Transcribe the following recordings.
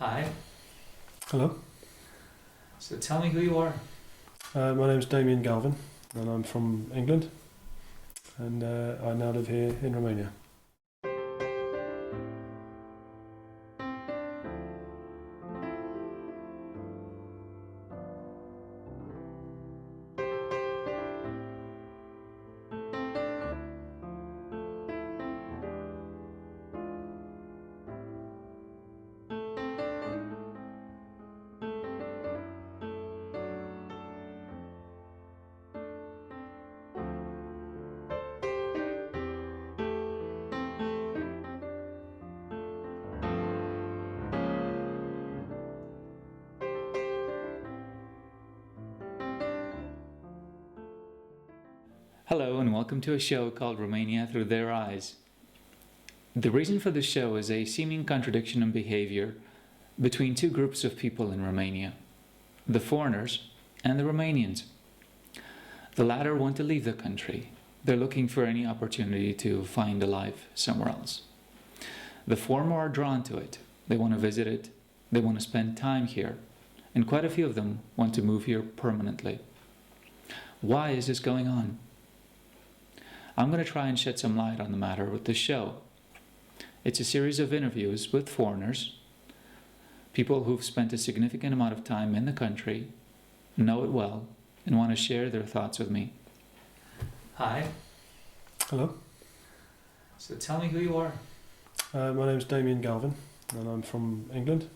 Hi. Hello. So tell me who you are. My name's Damian Galvin and I'm from England and I now live here in Romania. Hello and welcome to a show called Romania Through Their Eyes. The reason for this show is a seeming contradiction in behavior between two groups of people in Romania, the foreigners and the Romanians. The latter want to leave the country. They're looking for any opportunity to find a life somewhere else. The former are drawn to it. They want to visit it. They want to spend time here. And quite a few of them want to move here permanently. Why is this going on? I'm going to try and shed some light on the matter with this show. It's a series of interviews with foreigners, people who've spent a significant amount of time in the country, know it well, and want to share their thoughts with me. Hi. Hello. So tell me who you are. My name's Damian Galvin and I'm from England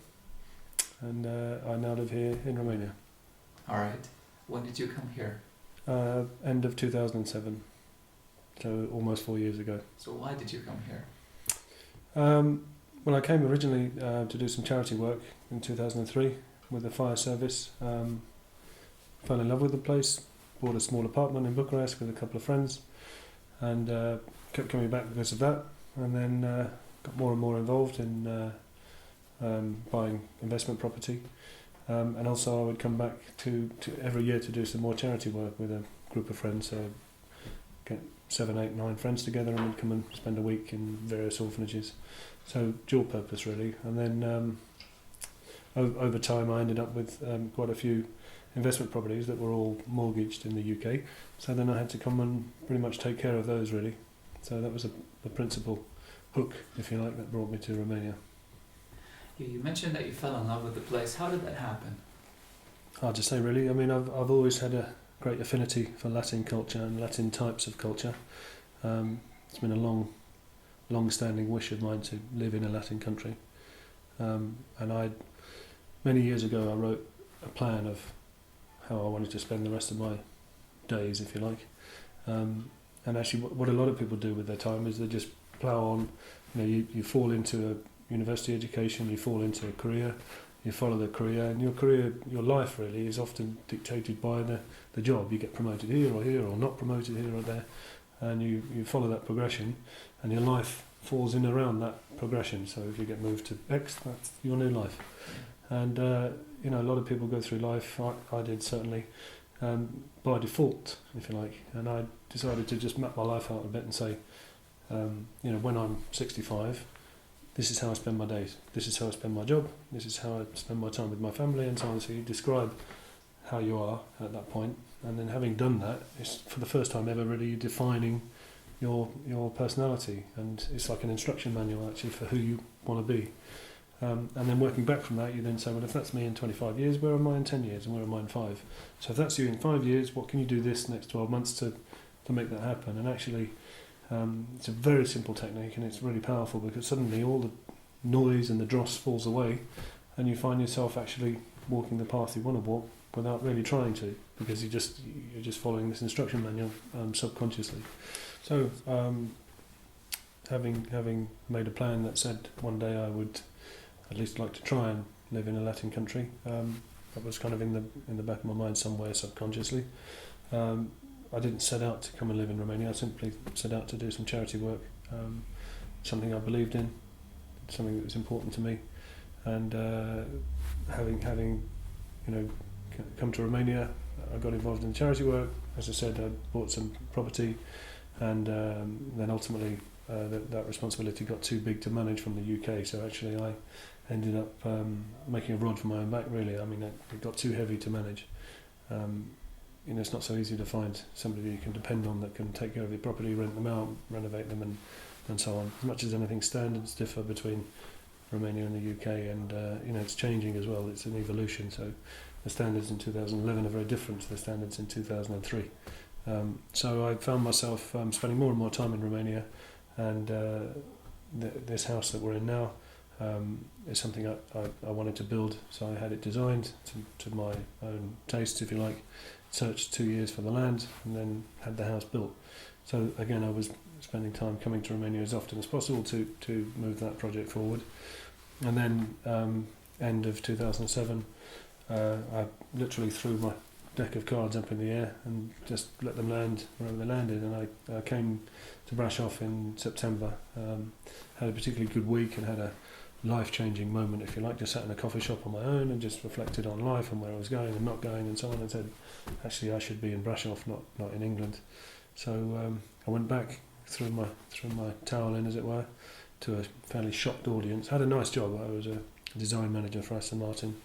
and I now live here in Romania. Alright. When did you come here? End of 2007, so almost 4 years ago. So why did you come here? Well, I came originally to do some charity work in 2003 with the fire service. Fell in love with the place, bought a small apartment in Bucharest with a couple of friends and kept coming back because of that, and then got more and more involved in buying investment property, and also I would come back to every year to do some more charity work with a group of friends, so get 7, 8, 9 friends together and we'd come and spend a week in various orphanages. So dual purpose really. And then over time I ended up with quite a few investment properties that were all mortgaged in the UK. So then I had to come and pretty much take care of those really. So that was the principal hook, if you like, that brought me to Romania. You mentioned that you fell in love with the place. How did that happen? Hard to say really. I mean, I've always had a great affinity for Latin culture and Latin types of culture. It's been a long-standing wish of mine to live in a Latin country. And many years ago I wrote a plan of how I wanted to spend the rest of my days, if you like. And actually what a lot of people do with their time is they just plough on. You fall into a university education, you fall into a career, you follow the career, and your life really is often dictated by the job. You get promoted here or not promoted here or there, and you follow that progression, and your life falls in around that progression. So if you get moved to X, that's your new life. And a lot of people go through life, I did certainly, by default, if you like, and I decided to just map my life out a bit and say, when I'm 65, this is how I spend my days, this is how I spend my job, this is how I spend my time with my family, and so on. So you describe how you are at that point, and then having done that, it's for the first time ever really defining your personality, and it's like an instruction manual actually for who you want to be. And then working back from that, you then say, well, if that's me in 25 years, where am I in 10 years and where am I in 5? So if that's you in 5 years, what can you do this next 12 months to make that happen? And actually, it's a very simple technique and it's really powerful, because suddenly all the noise and the dross falls away and you find yourself actually walking the path you want to walk without really trying to, because you're just following this instruction manual subconsciously. So having made a plan that said one day I would at least like to try and live in a Latin country, that was kind of in the back of my mind somewhere subconsciously. I didn't set out to come and live in Romania. I simply set out to do some charity work, something I believed in, something that was important to me. And having come to Romania, I got involved in charity work. As I said, I bought some property, and then ultimately that responsibility got too big to manage from the UK. So actually, I ended up making a rod for my own back, really. I mean, it got too heavy to manage. It's not so easy to find somebody you can depend on that can take care of your property, rent them out, renovate them, and so on. As much as anything, standards differ between Romania and the UK, and it's changing as well. It's an evolution. So the standards in 2011 are very different to the standards in 2003. So I found myself spending more and more time in Romania, and this house that we're in now is something I wanted to build. So I had it designed to my own taste, if you like. Searched 2 years for the land, and then had the house built. So again, I was spending time coming to Romania as often as possible to move that project forward. And then end of 2007, I literally threw my deck of cards up in the air and just let them land wherever they landed. And I came to Brasov in September, had a particularly good week and had a life-changing moment, if you like. Just sat in a coffee shop on my own and just reflected on life and where I was going and not going and so on, and said, actually, I should be in Brasov, not in England. So I went back, threw my towel in, as it were, to a fairly shocked audience. I had a nice job. I was a design manager for Aston Martin,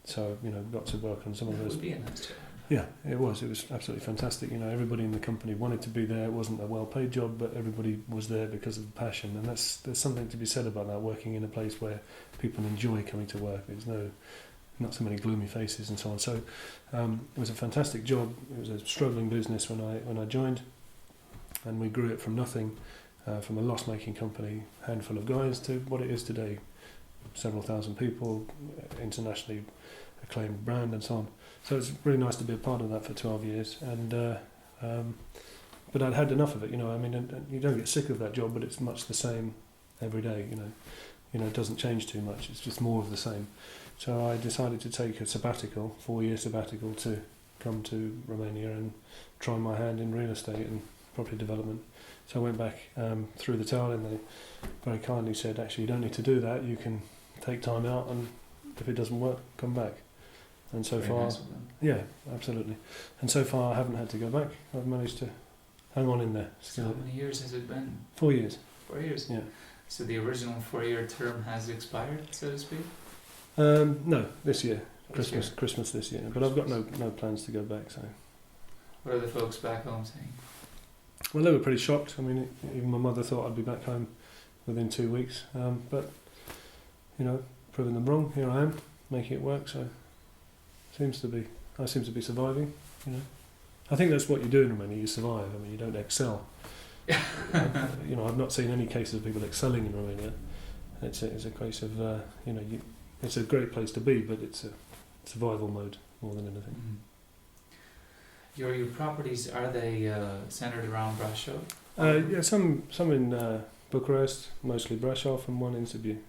so got to work on some of those. It would be a nice job. Yeah, it was absolutely fantastic. Everybody in the company wanted to be there. It wasn't a well-paid job, but everybody was there because of the passion, and there's something to be said about that, working in a place where people enjoy coming to work. There's not so many gloomy faces and so on. So it was a fantastic job. It was a struggling business when I joined, and we grew it from nothing, from a loss-making company, handful of guys, to what it is today, several thousand people, internationally acclaimed brand and so on. So it's really nice to be a part of that for 12 years. And but I'd had enough of it. And you don't get sick of that job, but it's much the same every day. It doesn't change too much. It's just more of the same. So I decided to take a sabbatical, 4-year sabbatical, to come to Romania and try my hand in real estate and property development. So I went back, threw the towel in. They very kindly said, actually, you don't need to do that. You can take time out, and if it doesn't work, come back. And so far, Nice of them. yeah, absolutely. And so far, I haven't had to go back. I've managed to hang on in there. So how many years has it been? 4 years. 4 years? Yeah. So the original 4-year term has expired, so to speak? No, this year. This year. Christmas this year. But I've got no plans to go back. So. What are the folks back home saying? Well, they were pretty shocked. I mean, even my mother thought I'd be back home within 2 weeks. But, proving them wrong. Here I am, making it work. So, I seem to be surviving. I think that's what you do in Romania. You survive. I mean, you don't excel. I've not seen any cases of people excelling in Romania. It's a case of it's a great place to be, but it's a survival mode more than anything. Mm. Your properties, are they centered around Brasov? Yeah, some in Bucharest, mostly Brasov, and one in Sibiu.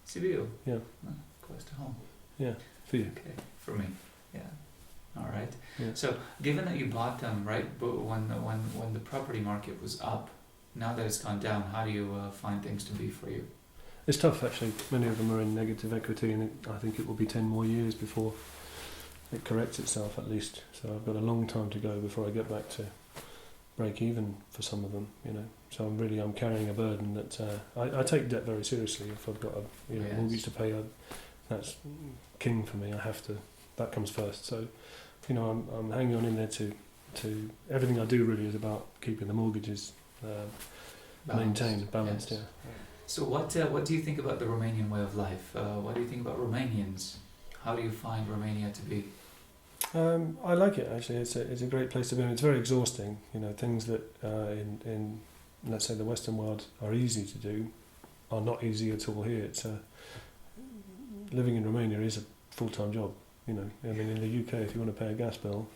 Sibiu? Yeah. Oh, close to home. Yeah, for you. Okay, for me. Yeah. All right. Yeah. So, given that you bought them right, but when the property market was up, now that it's gone down, how do you find things to be for you? It's tough, actually. Many of them are in negative equity, and I think it will be 10 more years before it corrects itself, at least. So I've got a long time to go before I get back to break even for some of them. So I'm carrying a burden that I take debt very seriously. If I've got a Yes. mortgage to pay, that's king for me. That comes first. So I'm hanging on in there to everything I do really is about keeping the mortgages maintained, balanced. Yes. Yeah. So what do you think about the Romanian way of life? What do you think about Romanians? How do you find Romania to be? I like it, actually. It's a great place to be. It's very exhausting. Things that in let's say the Western world are easy to do are not easy at all here. Living in Romania is a full-time job. In the UK, if you want to pay a gas bill,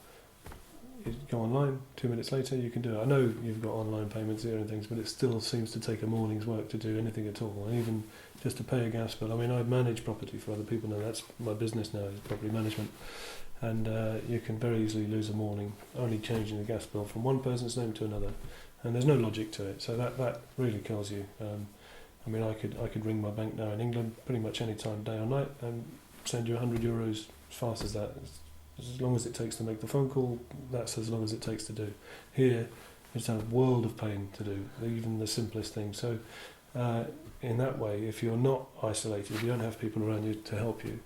you go online, 2 minutes later you can do it. I know you've got online payments here and things, but it still seems to take a morning's work to do anything at all, and even just to pay a gas bill. I mean, I manage property for other people now. That's my business now, is property management, and you can very easily lose a morning only changing the gas bill from one person's name to another, and there's no logic to it. So that really kills you. I could ring my bank now in England pretty much any time, day or night, and send you €100 as fast as that. As long as it takes to make the phone call, that's as long as it takes to do. Here, it's a world of pain to do, even the simplest thing. So in that way, if you're not isolated, you don't have people around you to help you,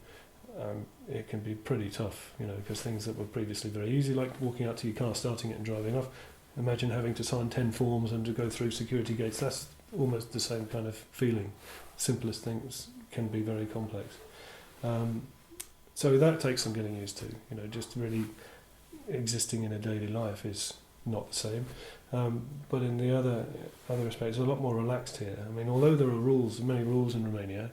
it can be pretty tough, because things that were previously very easy, like walking out to your car, starting it and driving off, imagine having to sign 10 forms and to go through security gates. That's almost the same kind of feeling. Simplest things can be very complex. So that takes some getting used to. Just really existing in a daily life is not the same. But in the other respects, it's a lot more relaxed here. I mean, although there are many rules in Romania,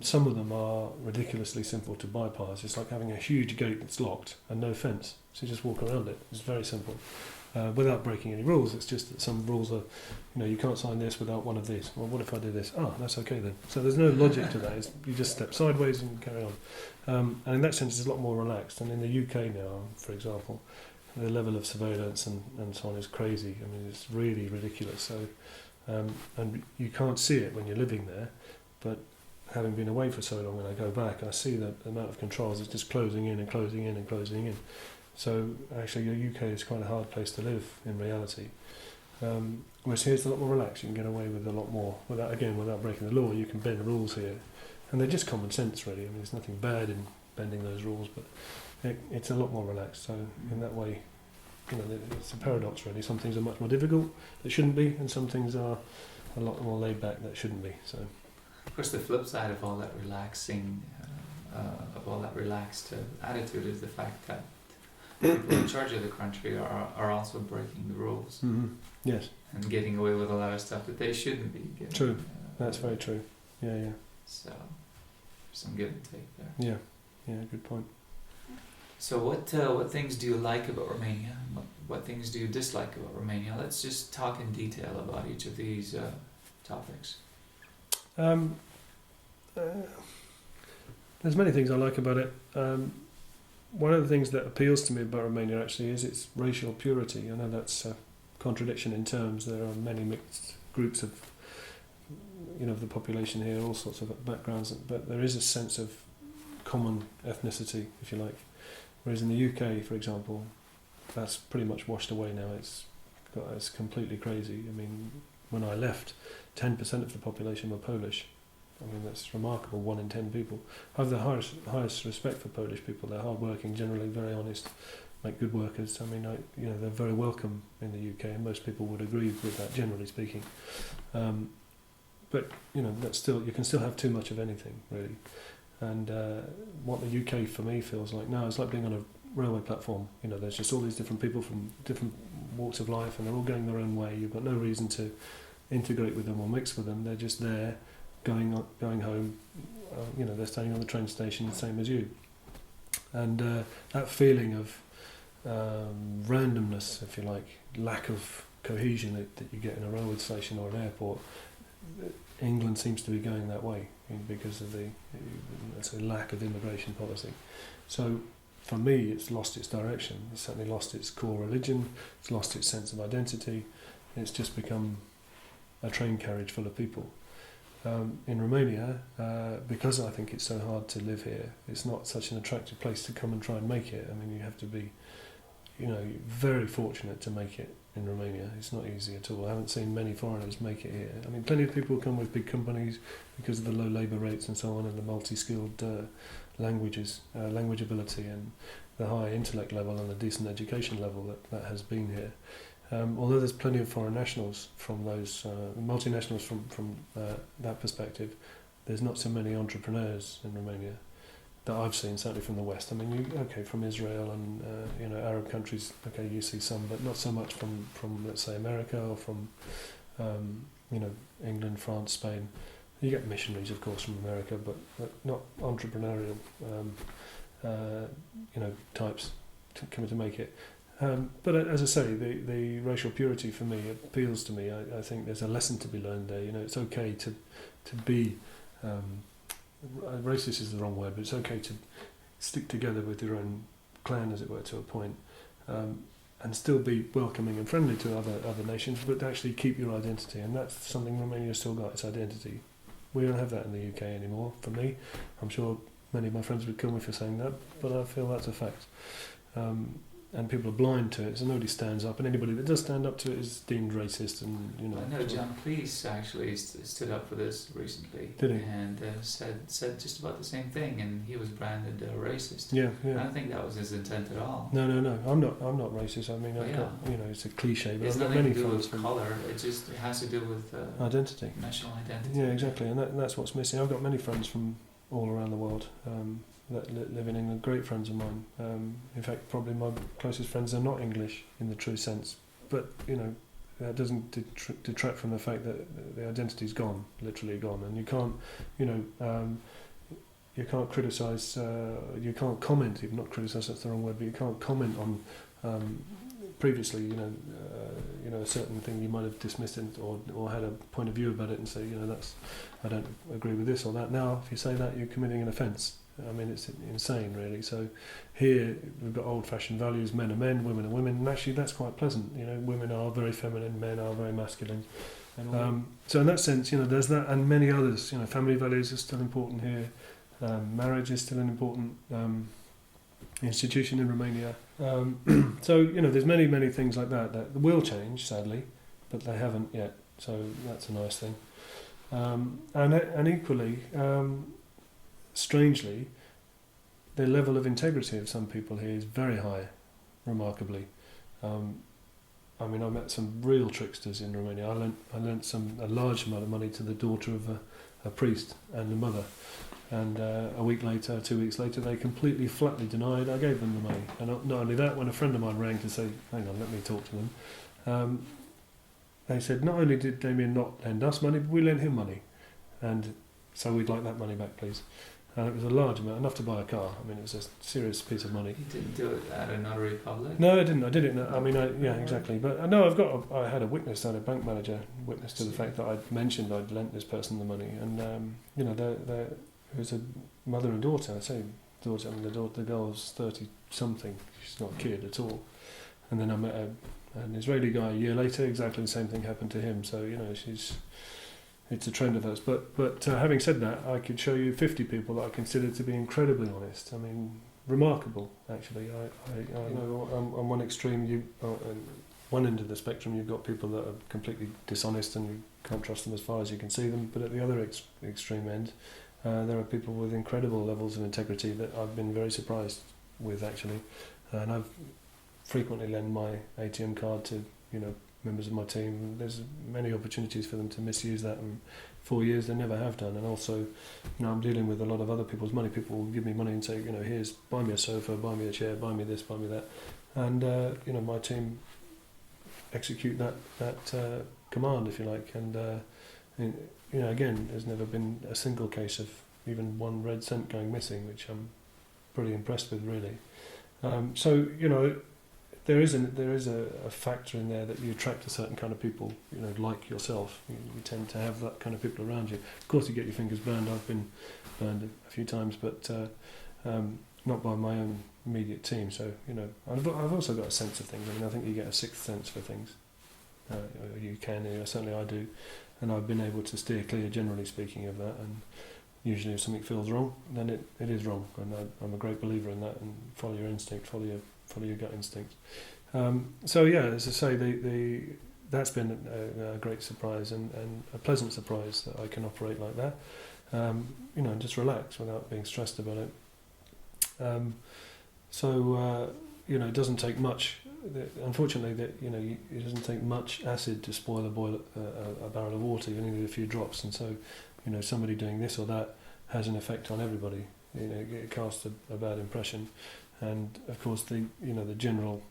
some of them are ridiculously simple to bypass. It's like having a huge gate that's locked and no fence. So you just walk around it. It's very simple. Without breaking any rules. It's just that some rules are, you can't sign this without one of these. Well, what if I do this? Oh, that's okay then. So there's no logic to that. You just step sideways and carry on. And in that sense, it's a lot more relaxed. And in the UK now, for example, the level of surveillance and so on is crazy. I mean, it's really ridiculous. So, and you can't see it when you're living there, but having been away for so long, when I go back, I see the amount of controls is just closing in and closing in and closing in. So actually, the UK is quite a hard place to live in reality. Whereas here it's a lot more relaxed. You can get away with a lot more without breaking the law. You can bend the rules here, and they're just common sense, really. I mean, there's nothing bad in bending those rules, but it's a lot more relaxed. So in that way, it's a paradox, really. Some things are much more difficult that shouldn't be, and some things are a lot more laid back that shouldn't be. So, of course, the flip side of all that relaxing, of all that relaxed attitude, is the fact that people in charge of the country are also breaking the rules. Mm-hmm. Yes. And getting away with a lot of stuff that they shouldn't be getting. True. That's very true. Yeah. So, some give and take there. Yeah, good point. So what things do you like about Romania? What things do you dislike about Romania? Let's just talk in detail about each of these topics. There's many things I like about it. One of the things that appeals to me about Romania actually is its racial purity. I know that's a contradiction in terms. There are many mixed groups of the population here, all sorts of backgrounds, but there is a sense of common ethnicity, if you like. Whereas in the UK, for example, that's pretty much washed away now. It's completely crazy. I mean, when I left, 10% of the population were Polish. I mean, that's remarkable. 1 in 10 people. I have the highest respect for Polish people. They're hard-working, generally very honest, make good workers. I mean, they're very welcome in the UK, and most people would agree with that, generally speaking. But that's still, you can still have too much of anything, really. And what the UK for me feels like now, it's like being on a railway platform. There's just all these different people from different walks of life, and they're all going their own way. You've got no reason to integrate with them or mix with them. They're just there, going home. They're staying on the train station, the same as you. And that feeling of randomness, if you like, lack of cohesion that you get in a railway station or an airport, England seems to be going that way because of the lack of immigration policy. So for me, it's lost its direction. It's certainly lost its core religion. It's lost its sense of identity. It's just become a train carriage full of people. In Romania, because I think it's so hard to live here, it's not such an attractive place to come and try and make it. I mean, you have to be, very fortunate to make it in Romania. It's not easy at all. I haven't seen many foreigners make it here. I mean, plenty of people come with big companies because of the low labour rates and so on, and the multi-skilled language ability, and the high intellect level and the decent education level that has been here. Although there's plenty of foreign nationals from those multinationals from that perspective, there's not so many entrepreneurs in Romania that I've seen, certainly from the West. I mean, from Israel and Arab countries, you see some, but not so much from let's say America or from England, France, Spain. You get missionaries, of course, from America, but not entrepreneurial types coming to make it. But as I say, the racial purity for me appeals to me. I think there's a lesson to be learned there. It's okay to be racist is the wrong word, but it's okay to stick together with your own clan, as it were, to a point, and still be welcoming and friendly to other nations, but actually keep your identity. And that's something Romania's still got, its identity. We don't have that in the UK anymore. For me, I'm sure many of my friends would kill me for saying that, but I feel that's a fact. and people are blind to it, so nobody stands up, and anybody that does stand up to it is deemed racist, and I know John Cleese actually stood up for this recently. Did he? And said just about the same thing, and he was branded a racist. Yeah. I don't think that was his intent at all. No. I'm not racist. I mean, I've got, it's a cliche, but It's I've got nothing many to do friends with from colour. It has to do with identity. national identity. Yeah, exactly, and that's what's missing. I've got many friends from all around the world that live in England, great friends of mine. In fact, probably my closest friends are not English in the true sense, but that doesn't detract from the fact that the identity's gone, literally gone, and you can't, you can't criticise, you can't comment, even not criticise, that's the wrong word, but you can't comment on previously, a certain thing you might have dismissed it or had a point of view about it and say, I don't agree with this or that. Now, if you say that, you're committing an offence. I mean, it's insane, really. So here we've got old-fashioned values: men are men, women are women, and actually that's quite pleasant. Women are very feminine, men are very masculine. So in that sense, there's that, and many others. Family values are still important here. Marriage is still an important institution in Romania. So there's many things like that will change, sadly, but they haven't yet. So that's a nice thing. And equally, strangely, the level of integrity of some people here is very high, remarkably. I met some real tricksters in Romania. I lent a large amount of money to the daughter of a priest and the mother. And a week later, 2 weeks later, they completely flatly denied I gave them the money. And not only that, when a friend of mine rang to say, hang on, let me talk to them, they said, not only did Damian not lend us money, but we lent him money. And so we'd like that money back, please. And it was a large amount, enough to buy a car. It was a serious piece of money. You didn't do it at a notary public? No, I didn't. I did it. Exactly. But no, I had a witness, I had a bank manager witness to the fact that I'd mentioned I'd lent this person the money. And, it was a mother and daughter. I say daughter, the girl's 30-something. She's not a kid at all. And then I met an Israeli guy a year later. Exactly the same thing happened to him. So, it's a trend of hers. But having said that, I could show you 50 people that I consider to be incredibly honest. Remarkable, actually. I know on one extreme, one end of the spectrum, you've got people that are completely dishonest and you can't trust them as far as you can see them. But at the other extreme end, there are people with incredible levels of integrity that I've been very surprised with, actually. And I've frequently lent my ATM card to, members of my team. There's many opportunities for them to misuse that, and 4 years they never have done. And also, I'm dealing with a lot of other people's money. People will give me money and say, here's, buy me a sofa, buy me a chair, buy me this, buy me that. And, my team execute that command, if you like. And, again, there's never been a single case of even one red cent going missing, which I'm pretty impressed with, really. So, there is a factor in there that you attract a certain kind of people, like yourself. You tend to have that kind of people around you. Of course, you get your fingers burned. I've been burned a few times, but not by my own immediate team. So, I've also got a sense of things. I think you get a sixth sense for things. You can, certainly I do. And I've been able to steer clear, generally speaking, of that. And usually if something feels wrong, then it is wrong. And I'm a great believer in that. And follow your instinct, follow your gut instinct. As I say, that's been a great surprise and a pleasant surprise that I can operate like that. And just relax without being stressed about it. It doesn't take much. Unfortunately, it doesn't take much acid to spoil a barrel of water. You only need a few drops, and so somebody doing this or that has an effect on everybody. It casts a bad impression, and of course the general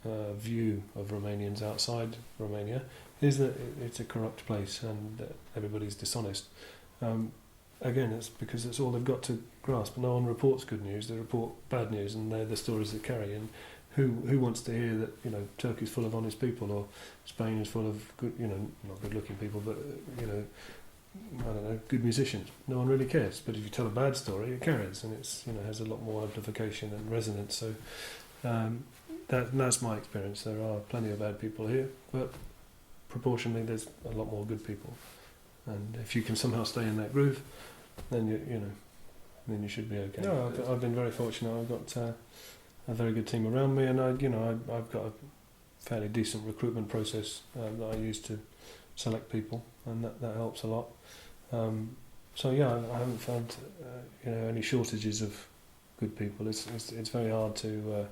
view of Romanians outside Romania is that it's a corrupt place and that everybody's dishonest. Again, it's because it's all they've got to grasp. No one reports good news; they report bad news, and they're the stories they carry. And who wants to hear that Turkey's full of honest people, or Spain is full of good, not good-looking people, but I don't know, good musicians? No one really cares. But if you tell a bad story, it carries, and it's has a lot more amplification and resonance. So that's my experience. There are plenty of bad people here, but proportionally, there's a lot more good people. And if you can somehow stay in that groove, then then you should be okay. No, I've been very fortunate. I've got a very good team around me, and I've got a fairly decent recruitment process that I use to select people, and that helps a lot. So yeah, I haven't found any shortages of good people. It's very hard to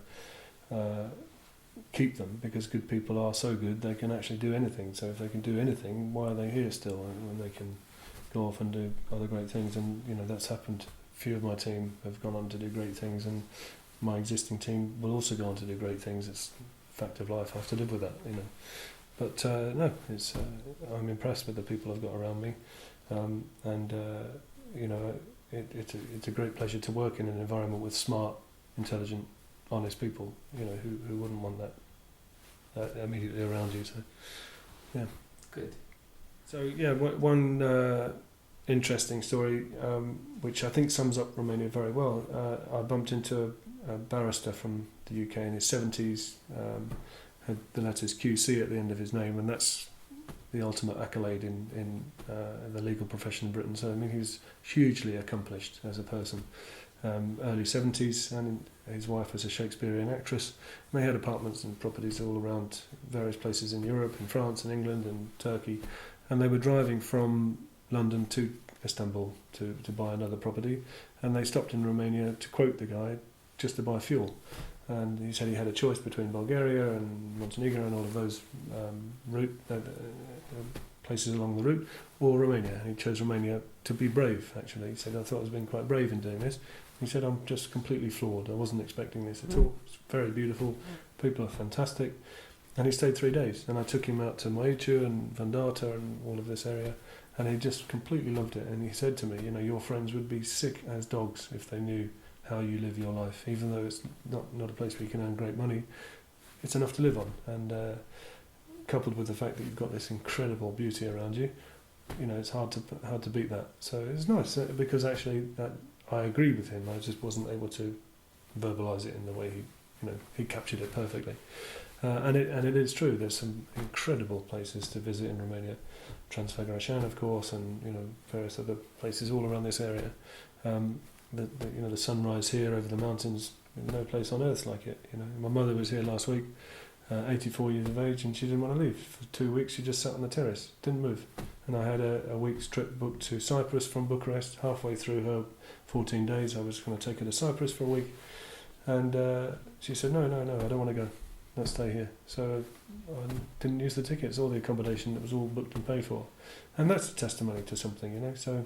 keep them, because good people are so good they can actually do anything. So if they can do anything, why are they here still when they can go off and do other great things? And that's happened. A few of my team have gone on to do great things, and my existing team will also go on to do great things. It's a fact of life. I have to live with that, But no, it's I'm impressed with the people I've got around me, it's a great pleasure to work in an environment with smart, intelligent, honest people. Who wouldn't want that immediately around you? So, yeah, Good. So yeah, one interesting story, which I think sums up Romania very well. I bumped into a barrister from the UK in his 70s. Had the letters QC at the end of his name, and that's the ultimate accolade in the legal profession in Britain. So I mean, he was hugely accomplished as a person. Early 70s, and his wife was a Shakespearean actress. And they had apartments and properties all around various places in Europe, in France, in England, and Turkey. And they were driving from London to Istanbul to buy another property, and they stopped in Romania, to quote the guy, just to buy fuel. And he said he had a choice between Bulgaria and Montenegro and all of those places along the route, or Romania. And he chose Romania to be brave, actually. He said, I thought I was being quite brave in doing this. He said, I'm just completely floored. I wasn't expecting this at all. It's very beautiful. People are fantastic. And he stayed 3 days. And I took him out to Moichu and Vandata and all of this area. And he just completely loved it. And he said to me, your friends would be sick as dogs if they knew how you live your life. Even though it's not a place where you can earn great money, it's enough to live on. And coupled with the fact that you've got this incredible beauty around you, it's hard to beat that. So it's nice, because actually I agree with him. I just wasn't able to verbalise it in the way he captured it perfectly. And it is true. There's some incredible places to visit in Romania, Transfăgărășani, of course, and various other places all around this area. The sunrise here over the mountains, no place on earth like it. My mother was here last week, 84 years of age, and she didn't want to leave. For 2 weeks she just sat on the terrace, didn't move. And I had a week's trip booked to Cyprus from Bucharest. Halfway through her 14 days I was going to take her to Cyprus for a week, and she said, no, I don't want to go, let's stay here. So I didn't use the tickets or the accommodation. That was all booked and paid for, and that's a testimony to something. So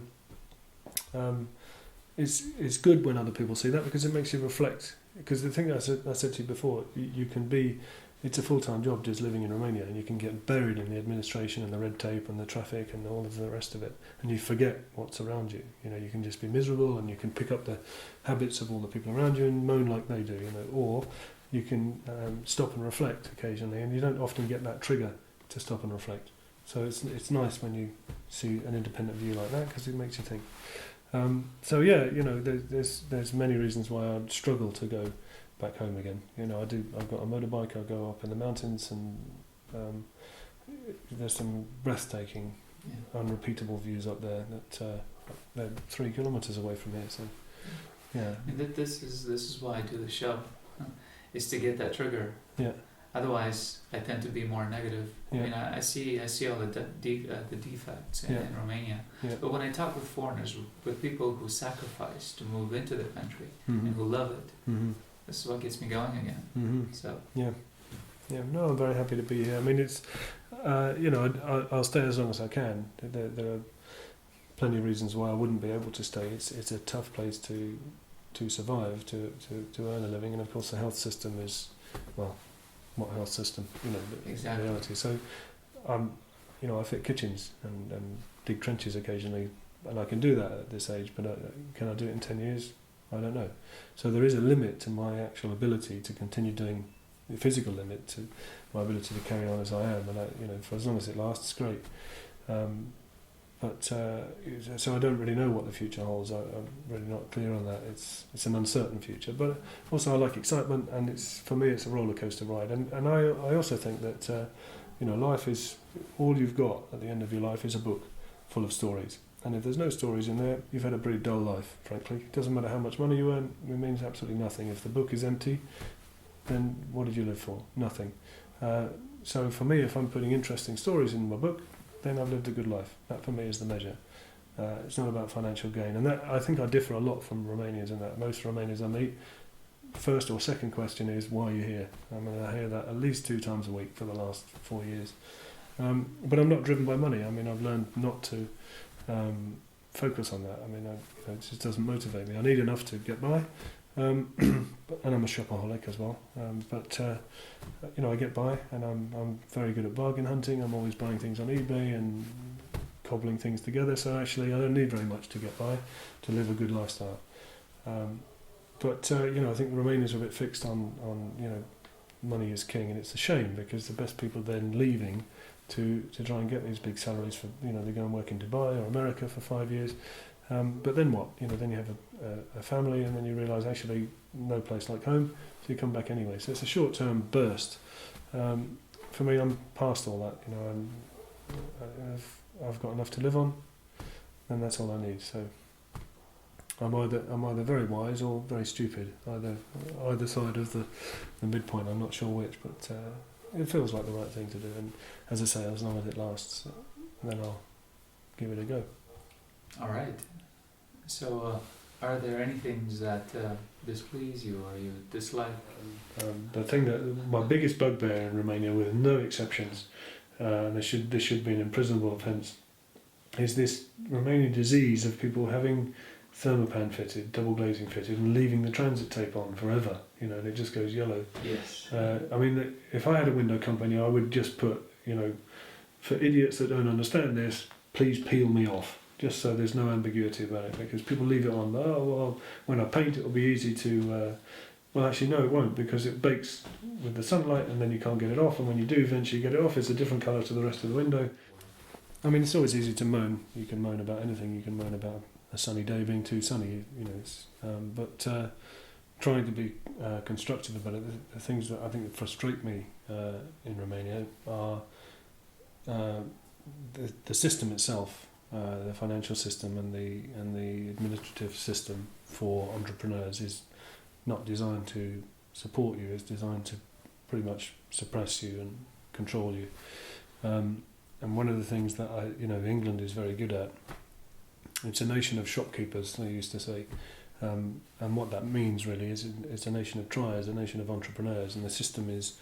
it's good when other people see that, because it makes you reflect. Because the thing I said to you before, you can be, it's a full-time job just living in Romania, and you can get buried in the administration and the red tape and the traffic and all of the rest of it, and you forget what's around you. You can just be miserable, and you can pick up the habits of all the people around you and moan like they do, or you can stop and reflect occasionally, and you don't often get that trigger to stop and reflect. So it's nice when you see an independent view like that, because it makes you think. So yeah, there's many reasons why I'd struggle to go back home again. I've got a motorbike. I go up in the mountains, and there's some breathtaking, unrepeatable views up there that they're 3 kilometres away from here. So yeah, and this is why I do the show, is to get that trigger. Yeah. Otherwise, I tend to be more negative. Yeah. I mean, I see all the defects in Romania. Yeah. But when I talk with foreigners, with people who sacrifice to move into the country and who love it, this is what gets me going again. So yeah. No, I'm very happy to be here. I mean, it's I'll stay as long as I can. There are plenty of reasons why I wouldn't be able to stay. It's a tough place to survive, to earn a living, and of course the health system is, well, what health system? Exactly. The reality. So, I fit kitchens and dig trenches occasionally, and I can do that at this age. But can I do it in 10 years? I don't know. So there is a limit to my actual ability to continue doing, the physical limit to my ability to carry on as I am, and for as long as it lasts, great. So I don't really know what the future holds. I'm really not clear on that. It's an uncertain future, but also I like excitement, and for me it's a roller coaster ride. And I also think that life is, all you've got at the end of your life is a book full of stories. And if there's no stories in there, you've had a pretty dull life, frankly. It doesn't matter how much money you earn; it means absolutely nothing. If the book is empty, then what did you live for? Nothing. So for me, if I'm putting interesting stories in my book, then I've lived a good life. That for me is the measure. It's not about financial gain. And that, I think I differ a lot from Romanians in that. Most Romanians I meet, first or second question is, why are you here? I mean, I hear that at least 2 times a week for the last 4 years. But I'm not driven by money. I mean, I've learned not to focus on that. I mean, it just doesn't motivate me. I need enough to get by. And I'm a shopaholic as well. I get by, and I'm very good at bargain hunting. I'm always buying things on eBay and cobbling things together. So actually, I don't need very much to get by, to live a good lifestyle. I think Romanians are a bit fixed on money is king, and it's a shame because the best people then leaving to try and get these big salaries for they go and work in Dubai or America for 5 years. But then what? Then you have a family, and then you realise actually no place like home, so you come back anyway. So it's a short-term burst. For me, I'm past all that. I've got enough to live on, and that's all I need. So I'm either very wise or very stupid. Either side of the midpoint. I'm not sure which, but it feels like the right thing to do. And as I say, as long as it lasts, then I'll give it a go. All right. So, are there any things that displease you or you dislike? The thing that my biggest bugbear in Romania, with no exceptions, and there should be an imprisonable offence, is this Romanian disease of people having thermopan fitted, double glazing fitted, and leaving the transit tape on forever. And it just goes yellow. Yes. If I had a window company, I would just put, for idiots that don't understand this, please peel me off. Just so there's no ambiguity about it, because people leave it on. Oh well, when I paint, it'll be easy to. Well, actually, no, it won't, because it bakes with the sunlight, and then you can't get it off. And when you do eventually get it off, it's a different colour to the rest of the window. I mean, it's always easy to moan. You can moan about anything. You can moan about a sunny day being too sunny. But trying to be constructive about it. The things that I think that frustrate me in Romania are the system itself. The financial system and the administrative system for entrepreneurs is not designed to support you. It's designed to pretty much suppress you and control you. And one of the things that England is very good at, it's a nation of shopkeepers, they used to say. And what that means really is it's a nation of triers, a nation of entrepreneurs, and the system is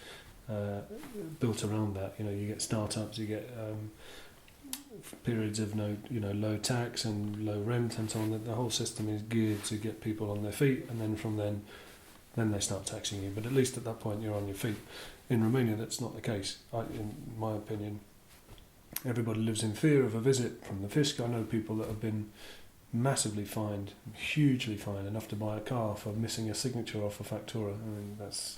built around that. You get startups, you get periods of low tax and low rent and so on. The whole system is geared to get people on their feet, and then from then they start taxing you. But at least at that point you're on your feet. In Romania, that's not the case. In my opinion, everybody lives in fear of a visit from the fisc. I know people that have been massively fined, hugely fined, enough to buy a car for missing a signature off a factura. I mean, that's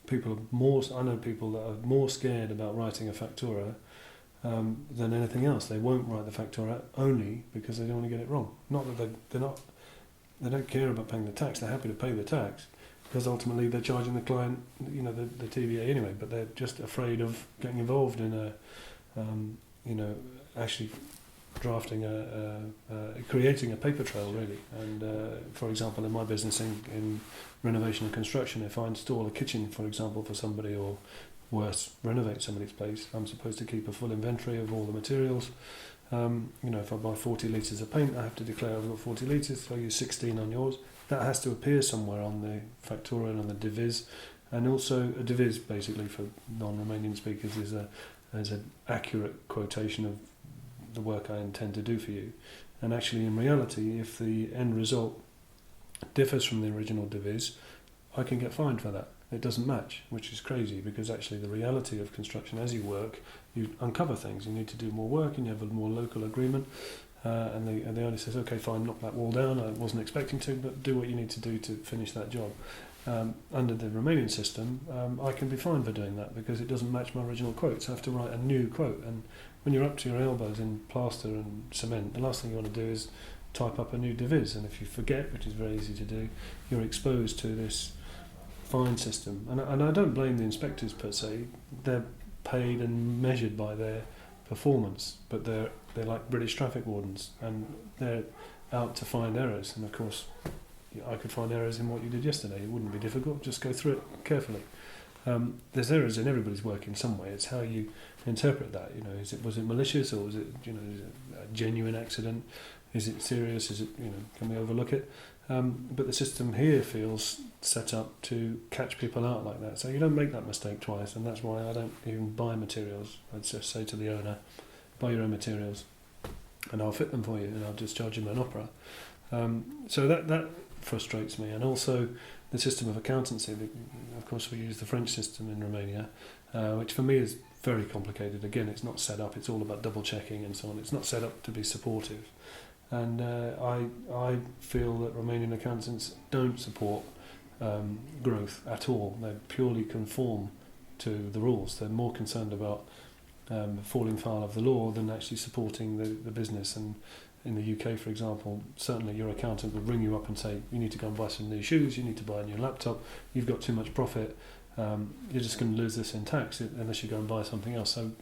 people are more. I know people that are more scared about writing a factura than anything else. They won't write the factura only because they don't want to get it wrong. Not that they don't care about paying the tax. They're happy to pay the tax because ultimately they're charging the client, the TVA anyway. But they're just afraid of getting involved in actually drafting creating a paper trail really. And for example, in my business in renovation and construction, if I install a kitchen, for example, for somebody, or worse, renovate somebody's place, I'm supposed to keep a full inventory of all the materials. If I buy 40 litres of paint, I have to declare I've got 40 litres, so I use 16 on yours. That has to appear somewhere on the factura and on the deviz. And also a deviz, basically, for non-Romanian speakers, is an accurate quotation of the work I intend to do for you. And actually, in reality, if the end result differs from the original deviz, I can get fined for that. It doesn't match, which is crazy, because actually the reality of construction, as you work, you uncover things. You need to do more work, and you have a more local agreement. And the owner says, okay, fine, knock that wall down. I wasn't expecting to, but do what you need to do to finish that job. Under the Romanian system, I can be fined for doing that because it doesn't match my original quote. So I have to write a new quote. And when you're up to your elbows in plaster and cement, the last thing you want to do is type up a new deviz. And if you forget, which is very easy to do, you're exposed to this fine system. And I don't blame the inspectors per se. They're paid and measured by their performance, but they're like British traffic wardens, and they're out to find errors. And of course, I could find errors in what you did yesterday. It wouldn't be difficult. Just go through it carefully. There's errors in everybody's work in some way. It's how you interpret that. Was it malicious, or was it is it a genuine accident? Is it serious? Is it can we overlook it? But the system here feels set up to catch people out like that. So you don't make that mistake twice, and that's why I don't even buy materials. I'd just say to the owner, buy your own materials, and I'll fit them for you, and I'll just charge you an opera. So that frustrates me, and also the system of accountancy. Of course, we use the French system in Romania, which for me is very complicated. Again, it's not set up. It's all about double checking and so on. It's not set up to be supportive. And I feel that Romanian accountants don't support growth at all. They purely conform to the rules. They're more concerned about falling foul of the law than actually supporting the business. And in the UK, for example, certainly your accountant will ring you up and say, you need to go and buy some new shoes, you need to buy a new laptop, you've got too much profit, you're just going to lose this in tax unless you go and buy something else. So,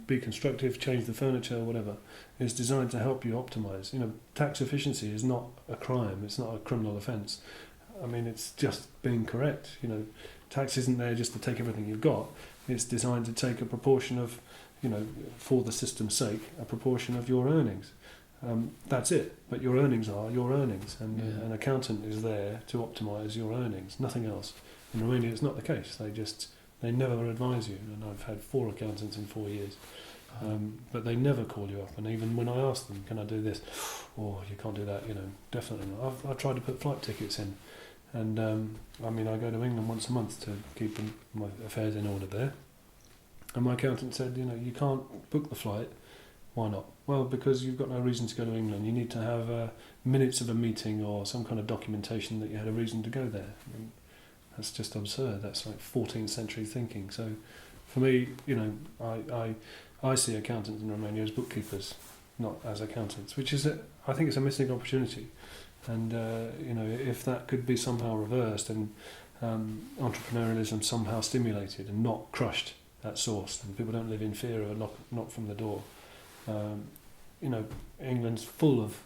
be constructive, change the furniture, whatever. It's designed to help you optimise. Tax efficiency is not a crime, it's not a criminal offence. I mean, it's just being correct. Tax isn't there just to take everything you've got. It's designed to take a proportion of, for the system's sake, a proportion of your earnings. That's it. But your earnings are your earnings, and an accountant is there to optimise your earnings, nothing else. In Romania, it's not the case. They never advise you, and I've had 4 accountants in 4 years, but they never call you up. And even when I ask them, "Can I do this?" "Oh, you can't do that." Definitely not. I've tried to put flight tickets in, and I go to England once a month to keep my affairs in order there. And my accountant said, "You can't book the flight." "Why not?" "Well, because you've got no reason to go to England. You need to have minutes of a meeting or some kind of documentation that you had a reason to go there." That's just absurd. That's like 14th century thinking. So for me, I see accountants in Romania as bookkeepers, not as accountants, which is, I think it's a missing opportunity. And, if that could be somehow reversed and entrepreneurialism somehow stimulated and not crushed at source, and people don't live in fear of a knock from the door. England's full of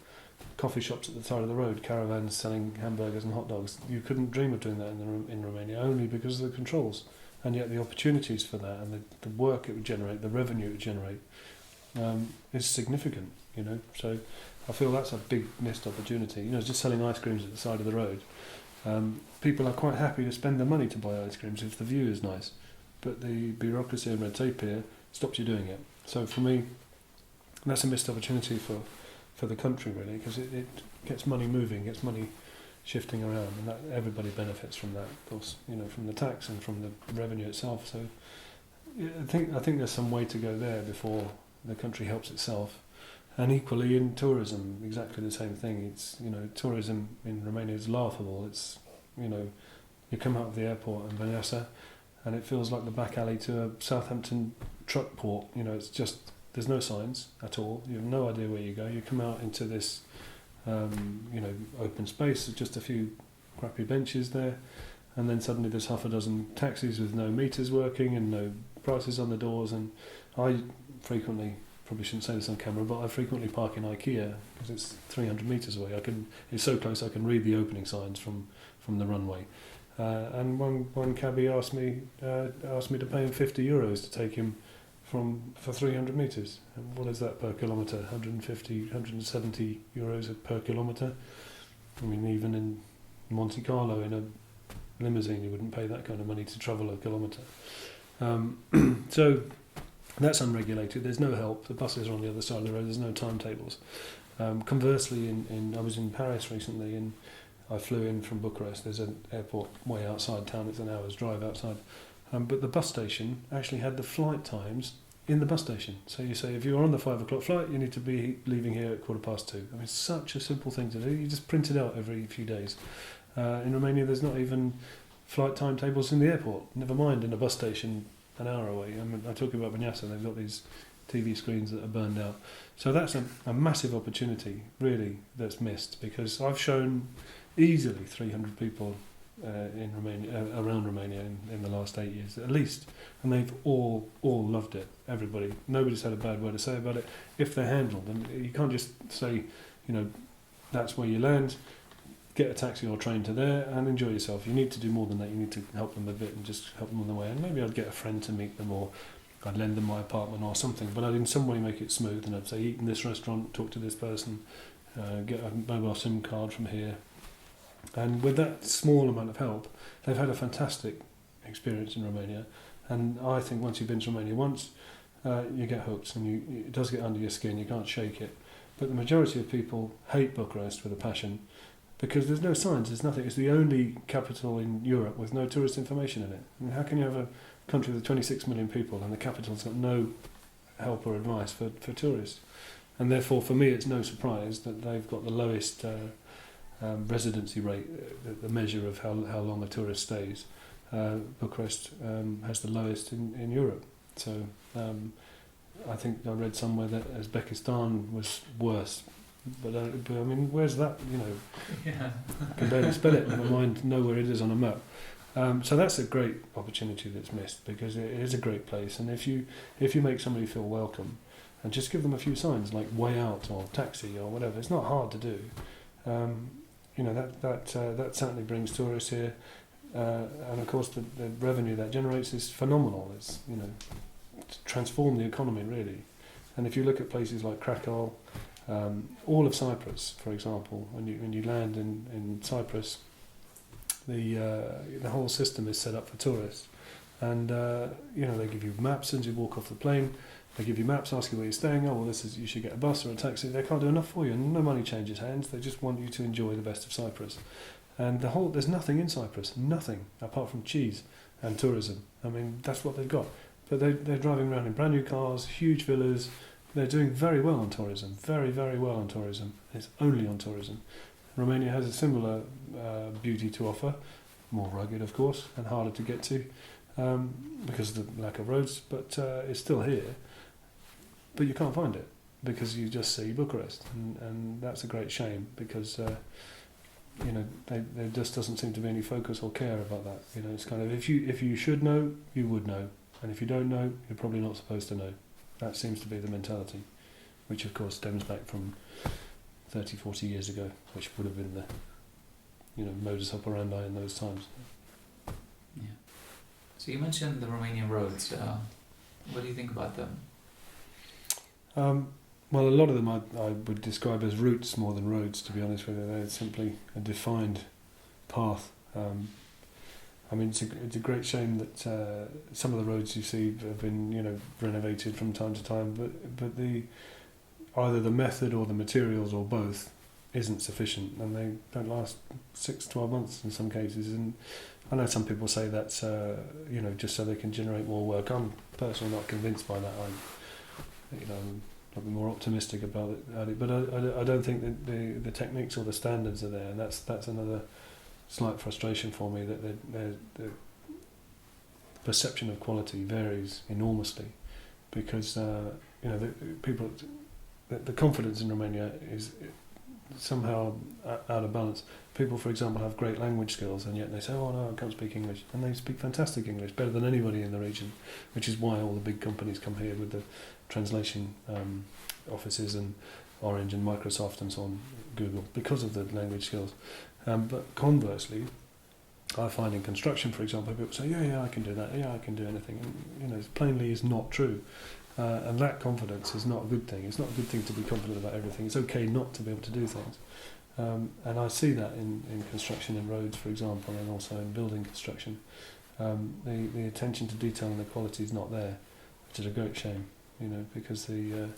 coffee shops at the side of the road, caravans selling hamburgers and hot dogs. You couldn't dream of doing that in Romania, only because of the controls. And yet the opportunities for that and the work it would generate, the revenue it would generate, is significant, So I feel that's a big missed opportunity. Just selling ice creams at the side of the road. People are quite happy to spend the money to buy ice creams if the view is nice. But the bureaucracy and red tape here stops you doing it. So for me, that's a missed opportunity for the country, really, because it gets money moving, gets money shifting around, and that everybody benefits from that, of course, from the tax and from the revenue itself. So I think there's some way to go there before the country helps itself. And equally in tourism, exactly the same thing. It's tourism in Romania is laughable. It's you come out of the airport in Vanessa, and it feels like the back alley to a Southampton truck port. It's just, there's no signs at all. You have no idea where you go. You come out into this, open space. There's just a few crappy benches there, and then suddenly there's half a dozen taxis with no meters working and no prices on the doors. And I frequently, probably shouldn't say this on camera, but I frequently park in IKEA because it's 300 meters away. It's so close I can read the opening signs from the runway. And one cabbie asked me to pay him €50 to take him for 300 metres. And what is that per kilometre? 150, 170 euros per kilometre. I mean, even in Monte Carlo in a limousine you wouldn't pay that kind of money to travel a kilometre. So that's unregulated. There's no help. The buses are on the other side of the road. There's no timetables. Conversely, I was in Paris recently, and I flew in from Bucharest. There's an airport way outside town. It's an hour's drive outside. But the bus station actually had the flight times in the bus station. So you say, if you're on the 5 o'clock flight, you need to be leaving here at 2:15. I mean, it's such a simple thing to do. You just print it out every few days. In Romania, there's not even flight timetables in the airport. Never mind in a bus station an hour away. I talk about Vinyasa. They've got these TV screens that are burned out. So that's a massive opportunity, really, that's missed, because I've shown easily 300 people in Romania, around Romania in the last 8 years at least, and they've all loved it. Everybody, nobody's had a bad word to say about it if they're handled. And you can't just say, that's where you land. get a taxi or train to there and enjoy yourself. You need to do more than that. You need to help them a bit and just help them on the way. And maybe I'd get a friend to meet them, or I'd lend them my apartment or something. But I'd in some way make it smooth, and I'd say, eat in this restaurant, talk to this person, get a mobile SIM card from here. And with that small amount of help, they've had a fantastic experience in Romania. And I think once you've been to Romania once, you get hooked, and it does get under your skin. You can't shake it. But the majority of people hate Bucharest with a passion, because there's no signs, there's nothing. It's the only capital in Europe with no tourist information in it. I mean, how can you have a country with 26 million people and the capital's got no help or advice for tourists? And therefore, for me, it's no surprise that they've got the lowest residency rate, the measure of how long a tourist stays. Bucharest has the lowest in Europe. So I think I read somewhere that Uzbekistan was worse. But I mean, where's that? Yeah. I can barely spell it. Never mind know where it is on a map. So that's a great opportunity that's missed, because it is a great place. And if you make somebody feel welcome, and just give them a few signs like way out or taxi or whatever, it's not hard to do. That certainly brings tourists here, and of course the revenue that generates is phenomenal. It's to transform the economy really. And if you look at places like Krakow. All of Cyprus, for example, when you land in Cyprus, the whole system is set up for tourists, and they give you maps as you walk off the plane. They give you maps, ask you where you're staying. Oh, well, you should get a bus or a taxi. They can't do enough for you, and no money changes hands. They just want you to enjoy the best of Cyprus, and there's nothing in Cyprus, nothing apart from cheese and tourism. I mean, that's what they've got. But they're driving around in brand new cars, huge villas. They're doing very well on tourism, very, very well on tourism. It's only on tourism. Romania has a similar beauty to offer, more rugged, of course, and harder to get to because of the lack of roads, but it's still here. But you can't find it because you just see Bucharest, and that's a great shame, because there just doesn't seem to be any focus or care about that. It's kind of, if you should know, you would know, and if you don't know, you're probably not supposed to know. That seems to be the mentality, which of course stems back from 30, 40 years ago, which would have been the modus operandi in those times. Yeah. So you mentioned the Romanian roads. What do you think about them? Well, a lot of them I would describe as routes more than roads, to be honest with you. They're simply a defined path. I mean, it's a great shame that some of the roads you see have been, renovated from time to time, but either the method or the materials or both isn't sufficient, and they don't last 6-12 months in some cases. And I know some people say that's just so they can generate more work. I'm personally not convinced by that. I'm probably more optimistic about it, but I don't think that the techniques or the standards are there, and that's another slight frustration for me, that the perception of quality varies enormously, because the confidence in Romania is somehow out of balance. People, for example, have great language skills, and yet they say, "Oh no, I can't speak English," and they speak fantastic English, better than anybody in the region, which is why all the big companies come here with the translation offices, and Orange and Microsoft and so on, Google, because of the language skills. But conversely, I find in construction, for example, people say, yeah, I can do that, I can do anything. And, it plainly is not true. And that confidence is not a good thing. It's not a good thing to be confident about everything. It's okay not to be able to do things. And I see that in construction and roads, for example, and also in building construction. The attention to detail and the quality is not there, which is a great shame, because the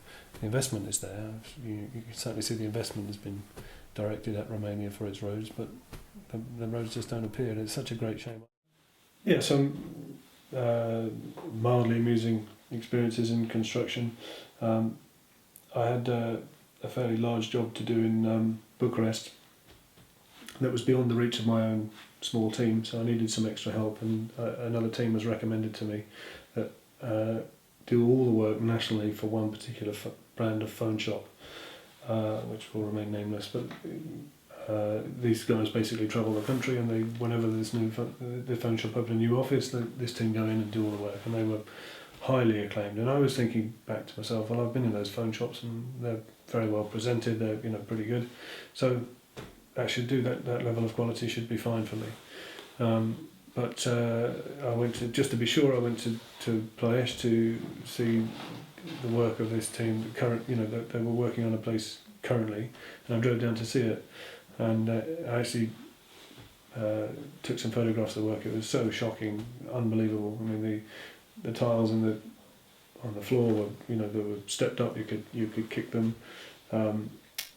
investment is there. You can certainly see the investment has been directed at Romania for its roads, but the roads just don't appear, and it's such a great shame. Yeah, some mildly amusing experiences in construction. I had a fairly large job to do in Bucharest that was beyond the reach of my own small team, so I needed some extra help, and another team was recommended to me that do all the work nationally for one particular brand of phone shop, which will remain nameless, but these guys basically travel the country, and whenever there's the phone shop open a new office, this team go in and do all the work, and they were highly acclaimed. And I was thinking back to myself, well, I've been in those phone shops and they're very well presented, they're pretty good. So that should do that level of quality should be fine for me. But I went to, just to be sure, I went to Ploiești to see the work of this team. They were working on a place currently, and I drove down to see it, and I actually took some photographs of the work. It was so shocking, unbelievable. I mean, the tiles on the floor were, they were stepped up. You could kick them.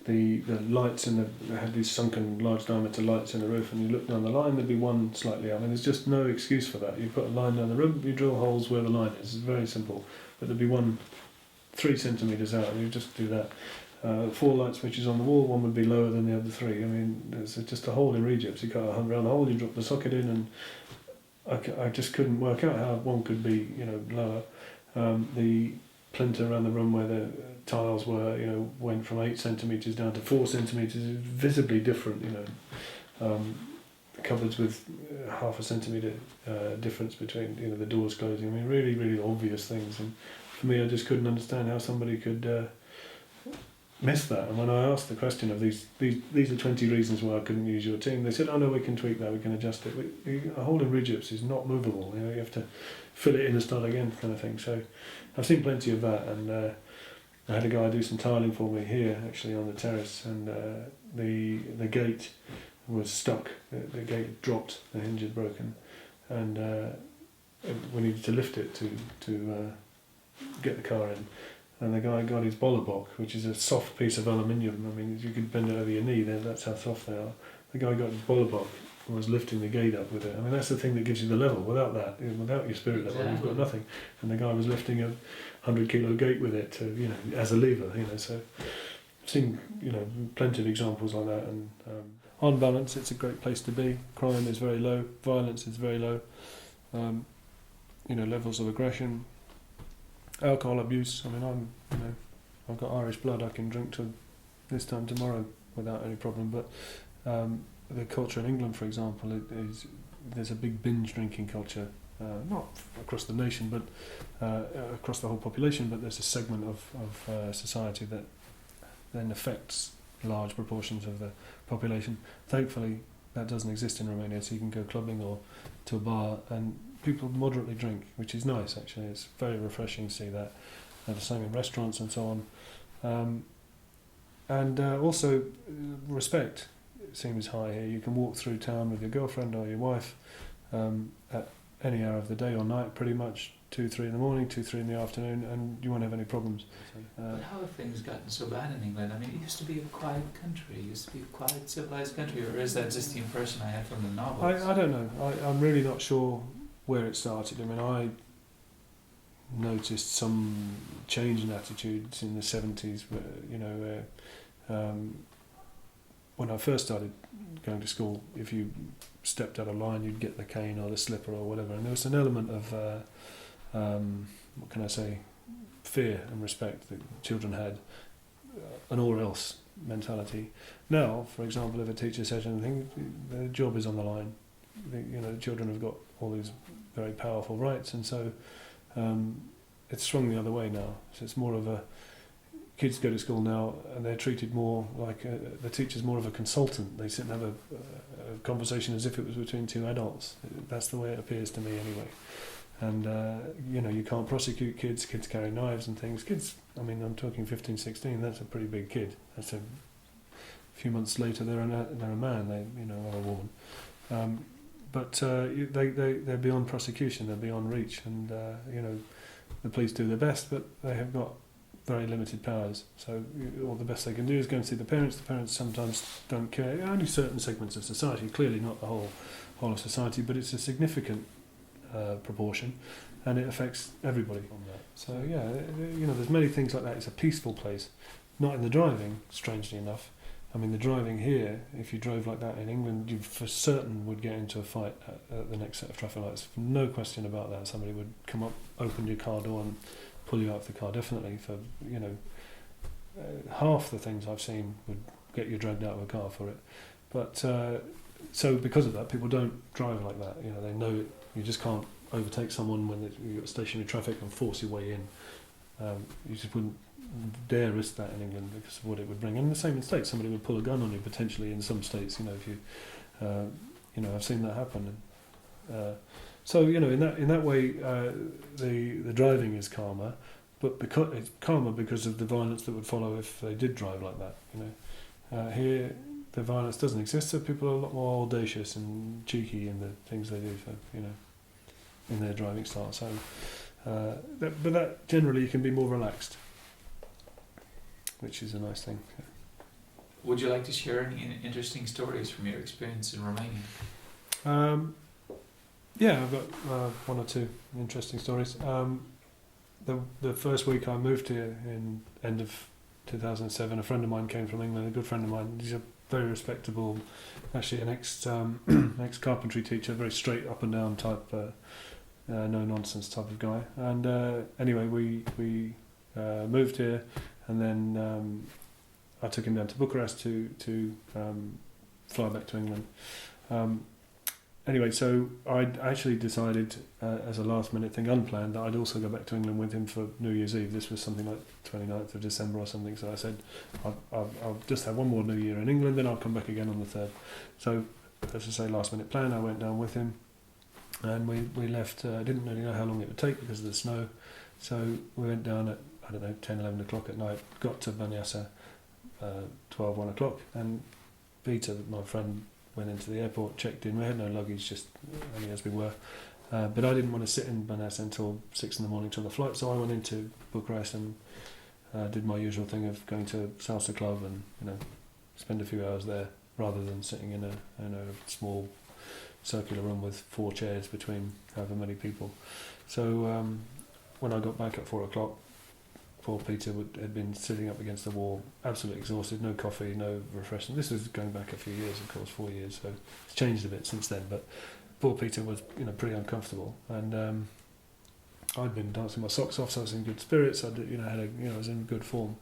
The lights they had these sunken large diameter lights in the roof, and you look down the line, there'd be one slightly out. I mean, there's just no excuse for that. You put a line down the room, you drill holes where the line is. It's very simple. But there'd be one 3 centimetres out, and you just do that. 4 light switches on the wall, one would be lower than the other 3. I mean, there's just a hole in regips. You cut around the hole, you drop the socket in, and I just couldn't work out how one could be, lower. The plinth around the room where the tiles were, went from 8 centimetres down to 4 centimetres, visibly different, cupboards with half a centimetre difference between, the doors closing. I mean, really, really obvious things. And for me, I just couldn't understand how somebody could miss that. And when I asked the question of these are 20 reasons why I couldn't use your team, they said, oh no, we can tweak that, we can adjust it. A hole in rigips is not movable. You have to fill it in and start again, kind of thing. So I've seen plenty of that, and I had a guy do some tiling for me here, actually, on the terrace, and the gate was stuck. The gate dropped, the hinge had broken, and we needed to lift it to get the car in. And the guy got his bollerbok, which is a soft piece of aluminium. I mean, you could bend it over your knee, that's how soft they are. The guy got his bollerbok and was lifting the gate up with it. I mean, that's the thing that gives you the level. Without that, without your spirit level, you've got nothing. And the guy was lifting a 100-kilo gate with it, as a lever. So I've seen, plenty of examples like that. And on balance, it's a great place to be. Crime is very low. Violence is very low. Levels of aggression. Alcohol abuse. I mean, I've got Irish blood. I can drink to this time tomorrow without any problem. But the culture in England, for example, there's a big binge drinking culture, not across the nation, but across the whole population. But there's a segment of society that then affects large proportions of the population. Thankfully, that doesn't exist in Romania. So you can go clubbing or to a bar and people moderately drink, which is nice actually. It's very refreshing to see that. The same in restaurants and so on. And also respect seems high here. You can walk through town with your girlfriend or your wife at any hour of the day or night, pretty much 2-3 in the morning, 2-3 in the afternoon, and you won't have any problems. But how have things gotten so bad in England? I mean, it used to be a quiet country, it used to be a quiet, civilized country, or is that just the impression I had from the novels? I don't know. I'm really not sure where it started. I mean, I noticed some change in attitudes in the 70s, where, when I first started going to school, if you stepped out of line, you'd get the cane or the slipper or whatever, and there was an element of, fear and respect that children had, an or else mentality. Now, for example, if a teacher says anything, their job is on the line. The children have got all these very powerful rights, and so it's swung the other way now. So it's more of a, kids go to school now and they're treated more like the teacher's more of a consultant. They sit and have a conversation as if it was between 2 adults. That's the way it appears to me anyway. And you can't prosecute kids carry knives and things. Kids, I mean, I'm talking 15, 16, that's a pretty big kid. That's a few months later they're a man, or a woman. But they're beyond prosecution, they're beyond reach, and the police do their best, but they have got very limited powers. So all the best they can do is go and see the parents. The parents sometimes don't care. Only certain segments of society, clearly not the whole of society, but it's a significant proportion, and it affects everybody on that. So there's many things like that. It's a peaceful place, not in the driving, strangely enough. I mean, the driving here, if you drove like that in England, you for certain would get into a fight at the next set of traffic lights. No question about that. Somebody would come up, open your car door and pull you out of the car, definitely. For, half the things I've seen would get you dragged out of a car for it. But, so because of that, people don't drive like that. They know you just can't overtake someone when you've got stationary traffic and force your way in. You just wouldn't dare risk that in England because of what it would bring. And the same in states, somebody would pull a gun on you potentially in some states. If you, I've seen that happen. So in that way, the driving is calmer, but because it's calmer because of the violence that would follow if they did drive like that. Here, the violence doesn't exist, so people are a lot more audacious and cheeky in the things they do for in their driving style. So, but that generally you can be more relaxed, which is a nice thing. Would you like to share any interesting stories from your experience in Romania? Yeah, I've got one or two interesting stories. The first week I moved here in end of 2007, a friend of mine came from England, a good friend of mine. He's a very respectable, actually an ex carpentry teacher, very straight up and down type, no nonsense type of guy. And anyway, we moved here, and then I took him down to Bucharest to fly back to England. Anyway, so I actually decided as a last minute thing, unplanned, that I'd also go back to England with him for New Year's Eve. This was something like 29th of December or something, so I said I'll just have one more New Year in England, then I'll come back again on the 3rd. So, as I say, last minute plan, I went down with him, and we left. I didn't really know how long it would take because of the snow, so we went down at, 10, 11 o'clock at night, got to Băneasa 12, 1 o'clock, and Peter, my friend, went into the airport, checked in. We had no luggage, just only as we were. But I didn't want to sit in Băneasa until 6 in the morning till the flight, so I went into Bucharest and did my usual thing of going to salsa club and spend a few hours there rather than sitting in a small circular room with 4 chairs between however many people. So when I got back at 4 o'clock, poor Peter had been sitting up against the wall, absolutely exhausted, no coffee, no refreshment. This was going back a few years, of course, 4 years, so it's changed a bit since then. But poor Peter was, pretty uncomfortable, and I'd been dancing my socks off, so I was in good spirits. I was in good form,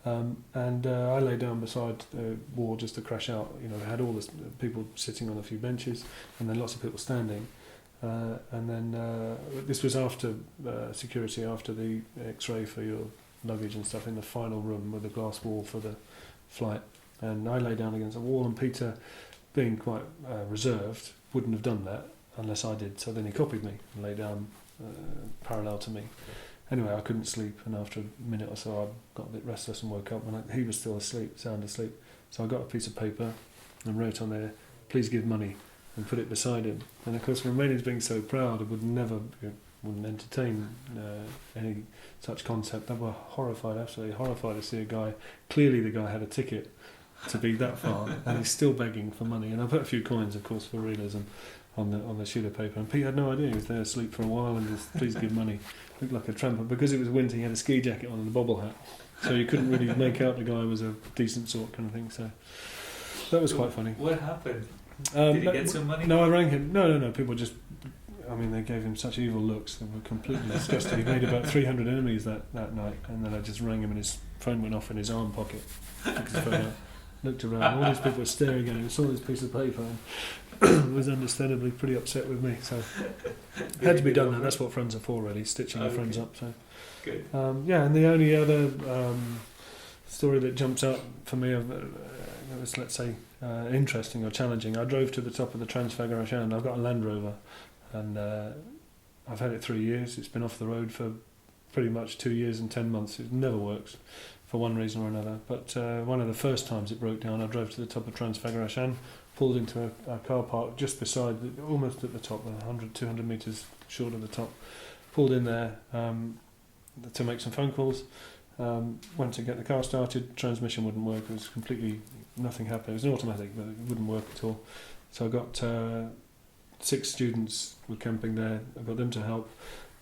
and I lay down beside the wall just to crash out. We had all the people sitting on a few benches, and then lots of people standing. And then this was after security, after the X-ray for your luggage and stuff in the final room with a glass wall for the flight. And I lay down against the wall, and Peter, being quite reserved, wouldn't have done that unless I did. So then he copied me and lay down parallel to me. Anyway, I couldn't sleep, and after a minute or so I got a bit restless and woke up, and he was still asleep, sound asleep. So I got a piece of paper and wrote on there, "Please give money," and put it beside him. And of course, Romanians, being so proud, wouldn't entertain any such concept. They were horrified, absolutely horrified to see a guy. Clearly, the guy had a ticket to be that far, and he's still begging for money. And I put a few coins, of course, for realism, on the sheet of paper. And Pete had no idea. He was there asleep for a while, and just, "Please give money." Looked like a tramp, but because it was winter, he had a ski jacket on and a bobble hat, so you couldn't really make out the guy was a decent sort, kind of thing. So that was quite funny. What happened? Did he get some money? No, I rang him. No. People just, they gave him such evil looks. They were completely disgusted. He made about 300 enemies that night, and then I just rang him, and his phone went off in his arm pocket. Took his phone out, looked around. All these people were staring at him. Saw this piece of paper, and was understandably pretty upset with me. So it had to be done. That's what friends are for, really, stitching your friends up. So good. And the only other story that jumps out for me that was, let's say, interesting or challenging. I drove to the top of the Transfăgărașan. I've got a Land Rover, and I've had it 3 years. It's been off the road for pretty much 2 years and 10 months. It never works for one reason or another. But one of the first times it broke down, I drove to the top of Transfăgărașan, pulled into a car park just beside, almost at the top, 100, 200 metres short of the top. Pulled in there to make some phone calls. Went to get the car started, transmission wouldn't work, it was completely, nothing happened. It was an automatic, but it wouldn't work at all. So I got 6 students were camping there, I got them to help,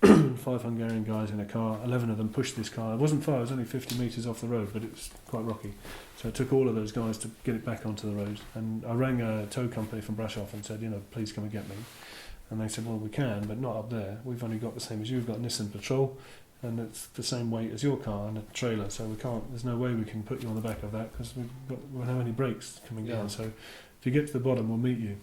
5 Hungarian guys in a car, 11 of them pushed this car. It wasn't far, it was only 50 metres off the road, but it was quite rocky. So it took all of those guys to get it back onto the road. And I rang a tow company from Brasov and said, please come and get me. And they said, well, we can, but not up there. We've only got the same as you, we've got a Nissan Patrol, and it's the same weight as your car and a trailer, so we can't. There's no way we can put you on the back of that because we won't have any brakes coming down. So if you get to the bottom, we'll meet you.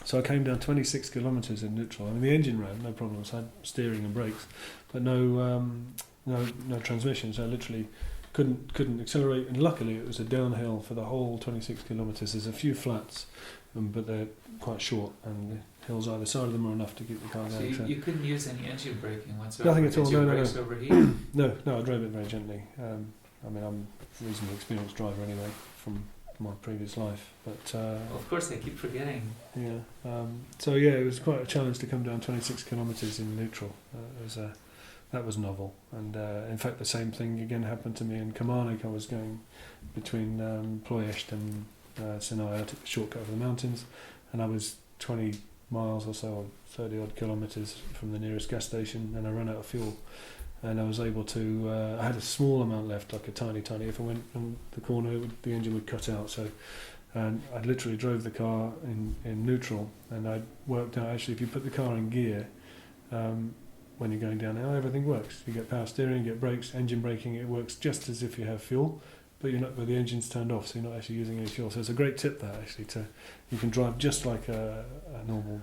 So I came down 26 kilometres in neutral. The engine ran, no problems. I had steering and brakes, but no no transmission, so I literally couldn't accelerate. And luckily, it was a downhill for the whole 26 kilometres. There's a few flats, but they're quite short, and the hills either side of them are enough to keep the car So going. you couldn't use any engine braking whatsoever? Nothing at all. Did your No. brakes overheat? No, I drove it very gently. I mean, I'm a reasonably experienced driver anyway from my previous life, but Well, of course, I keep forgetting. yeah. So yeah, it was quite a challenge to come down 26 kilometres in neutral. That was novel, and in fact, the same thing again happened to me in Kilmarnock. I was going between Ploiești and Sinai. I took the shortcut over the mountains, and I was 20 miles or so, or 30 odd kilometres from the nearest gas station, and I ran out of fuel. And I was able to. I had a small amount left, like a tiny. If I went on the corner, the engine would cut out. So, and I literally drove the car in neutral, and I worked out actually if you put the car in gear, when you're going downhill, everything works. You get power steering, you get brakes, engine braking. It works just as if you have fuel, but you're not. But the engine's turned off, so you're not actually using any fuel. So it's a great tip that actually you can drive just like a normal,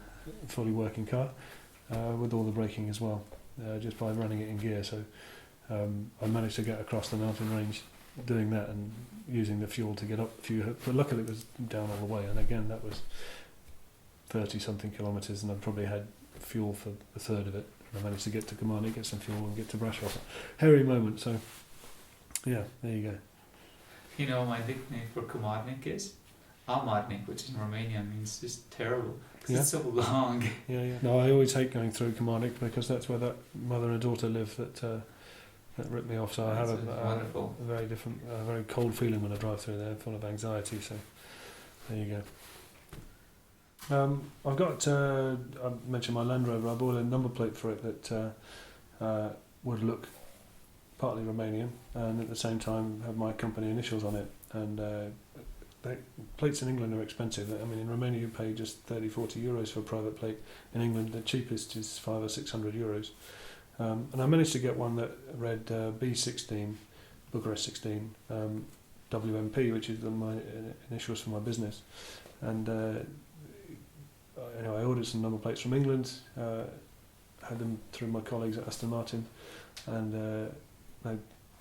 fully working car, with all the braking as well. Just by running it in gear. So I managed to get across the mountain range doing that and using the fuel to get up a few, but luckily it was down all the way, and again that was 30 something kilometres, and I probably had fuel for a third of it, and I managed to get to Kilmarnock, get some fuel and get to Brasov. Hairy moment. So yeah, there you go. You know, my nickname for Kilmarnock is Almarnik, which in Romania means just terrible. Yeah. It's so long. Yeah. No, I always hate going through Kilmarnock because that's where that mother and daughter live that ripped me off. So I have a very different, very cold feeling when I drive through there, full of anxiety. So there you go. I've got. I mentioned my Land Rover. I bought a number plate for it that would look partly Romanian and at the same time have my company initials on it. And plates in England are expensive. I mean, in Romania you pay just 30-40 euros for a private plate. In England the cheapest is 500 or 600 euros. And I managed to get one that read B16, Bucharest 16, WMP, which is my initials for my business. And anyway, I ordered some number plates from England, had them through my colleagues at Aston Martin, and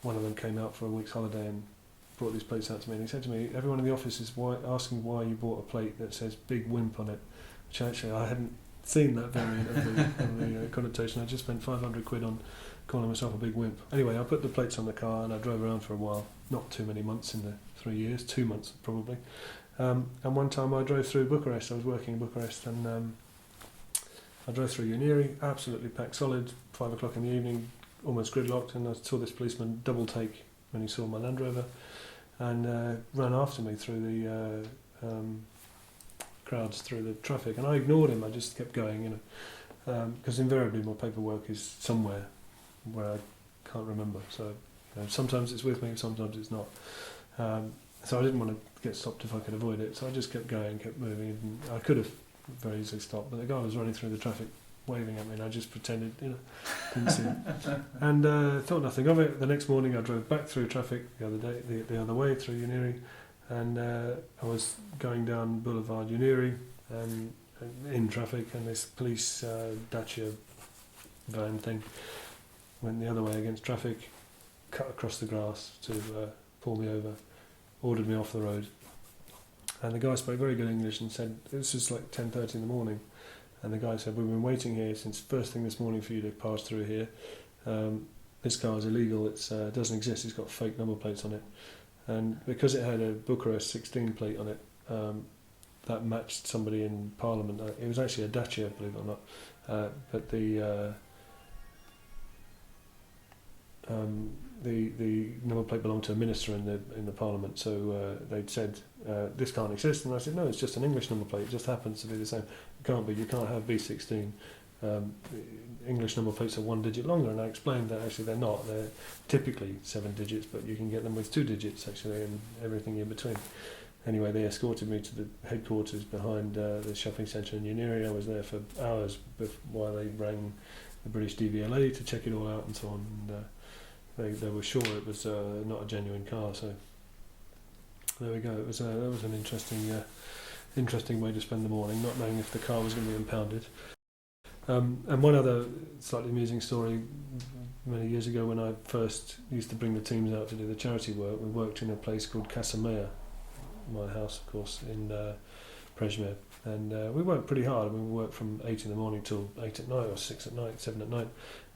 one of them came out for a week's holiday and brought these plates out to me, and he said to me, everyone in the office is asking why you bought a plate that says Big Wimp on it, which actually I hadn't seen that variant of the connotation. I just spent 500 quid on calling myself a big wimp. Anyway, I put the plates on the car and I drove around for a while, not too many months in the 3 years, 2 months probably. And one time I drove through Bucharest. I was working in Bucharest, and I drove through Unirii, absolutely packed solid, 5 o'clock in the evening, almost gridlocked, and I saw this policeman double take when he saw my Land Rover, and ran after me through the crowds, through the traffic, and I ignored him. I just kept going, because invariably my paperwork is somewhere where I can't remember. So sometimes it's with me, sometimes it's not. So I didn't want to get stopped if I could avoid it. So I just kept going, kept moving. And I could have very easily stopped, but the guy was running through the traffic, waving at me, and I just pretended, didn't see it, and thought nothing of it. The next morning, I drove back through traffic the other way through Unirii, and I was going down Boulevard Unirii and in traffic, and this police Dacia van thing went the other way against traffic, cut across the grass to pull me over, ordered me off the road, and the guy spoke very good English and said, this is like 10:30 in the morning. And the guy said, we've been waiting here since first thing this morning for you to pass through here. This car is illegal, it doesn't exist, it's got fake number plates on it. And because it had a Bucharest 16 plate on it, that matched somebody in Parliament. It was actually a Dacia, believe it or not. But the number plate belonged to a minister in the Parliament, so they'd said this can't exist, and I said no, it's just an English number plate, it just happens to be the same. It can't be, you can't have B16. English number plates are 1 digit longer, and I explained that actually they're not, they're typically 7 digits, but you can get them with 2 digits actually, and everything in between. Anyway, they escorted me to the headquarters behind the shopping centre in Unirii. I was there for hours while they rang the British DVLA to check it all out and so on, and they were sure it was not a genuine car, so there we go. It was that was an interesting way to spend the morning, not knowing if the car was going to be impounded. And one other slightly amusing story, many years ago when I first used to bring the teams out to do the charity work, we worked in a place called Saselea, my house of course, in Prejme. And we worked pretty hard. I mean, we worked from 8 in the morning till 8 at night, or 6 at night, 7 at night.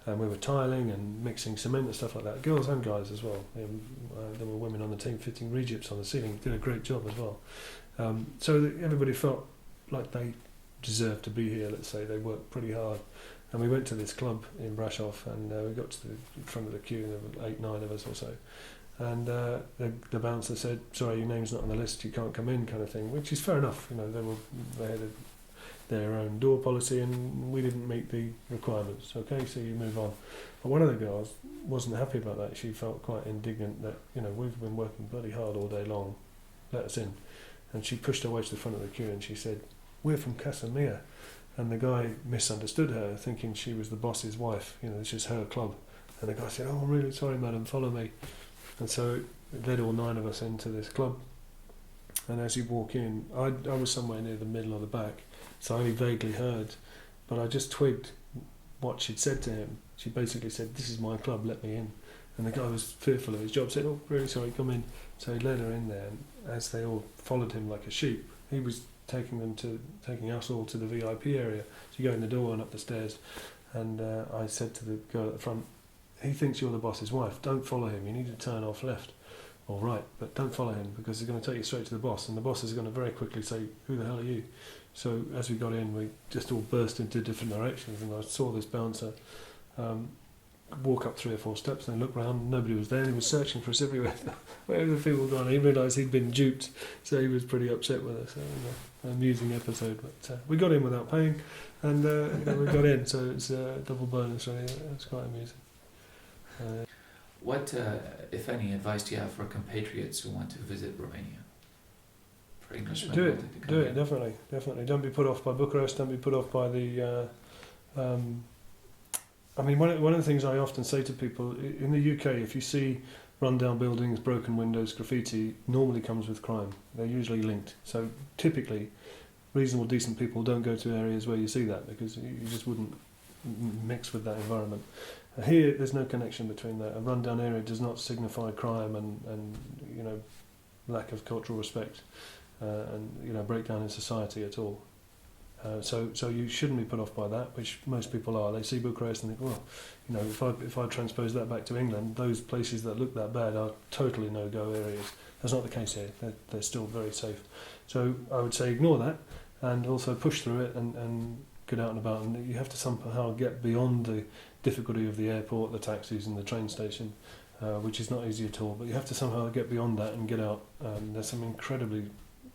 And we were tiling and mixing cement and stuff like that, girls and guys as well. There were women on the team fitting regips on the ceiling, did a great job as well. So that everybody felt like they deserved to be here, let's say. They worked pretty hard. And we went to this club in Brasov, and we got to the front of the queue, and there were 8, 9 of us or so. And the bouncer said, "Sorry, your name's not on the list, you can't come in," kind of thing, which is fair enough. You know, they had their own door policy, and we didn't meet the requirements. Okay, so you move on. But one of the girls wasn't happy about that. She felt quite indignant that, you know, we've been working bloody hard all day long, let us in. And she pushed her way to the front of the queue and she said, "We're from Casamia." And the guy misunderstood her, thinking she was the boss's wife. You know, this is her club. And the guy said, "Oh, I'm really sorry, madam, follow me." And so it led all 9 of us into this club. And as you walk in, I was somewhere near the middle or the back, so I only vaguely heard, but I just twigged what she'd said to him. She basically said, "This is my club, let me in." And the guy was fearful of his job, said, "Oh, really sorry, come in." So he led her in there, and as they all followed him like a sheep, he was taking us all to the VIP area. So you go in the door and up the stairs, and I said to the girl at the front, "He thinks you're the boss's wife, don't follow him, you need to turn off left or right, but don't follow him because he's going to take you straight to the boss, and the boss is going to very quickly say, 'Who the hell are you?'" So as we got in, we just all burst into different directions, and I saw this bouncer walk up 3 or 4 steps and then look round, nobody was there, and he was searching for us everywhere. Where have the people gone? He realised he'd been duped, so he was pretty upset with us. So, an amusing episode, but we got in without paying, and we got in, so it's a double bonus, really. It's quite amusing. What, if any, advice do you have for compatriots who want to visit Romania? For Englishmen Do wanting to come it, here? definitely. Don't be put off by Bucharest, don't be put off by the... I mean, one of the things I often say to people, in the UK, if you see run-down buildings, broken windows, graffiti, normally comes with crime. They're usually linked. So typically, reasonable, decent people don't go to areas where you see that, because you just wouldn't mix with that environment. Here, there's no connection between that. A run-down area does not signify crime and you know, lack of cultural respect and, you know, breakdown in society at all. So you shouldn't be put off by that, which most people are. They see Bucharest and think, well, you know, if I transpose that back to England, those places that look that bad are totally no-go areas. That's not the case here. They're still very safe. So I would say ignore that and also push through it and get out and about. And you have to somehow get beyond the difficulty of the airport, the taxis and the train station, which is not easy at all. But you have to somehow get beyond that and get out. There's some incredibly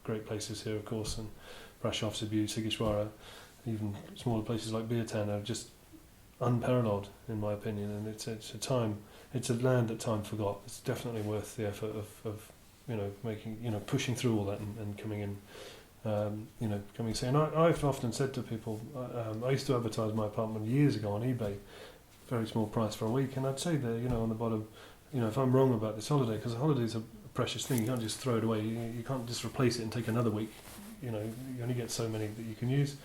great places here, of course, and Brasov, Sibiu, Sighișoara, even smaller places like Birtan are just unparalleled in my opinion, and it's a land that time forgot. It's definitely worth the effort of you know, making, you know, pushing through all that and coming in, you know, coming see. And I've often said to people, I used to advertise my apartment years ago on eBay, very small price for a week, and I'd say there, you know, on the bottom, you know, if I'm wrong about this holiday, because a holiday is a precious thing, you can't just throw it away, you can't just replace it and take another week. You know, you only get so many that you can use.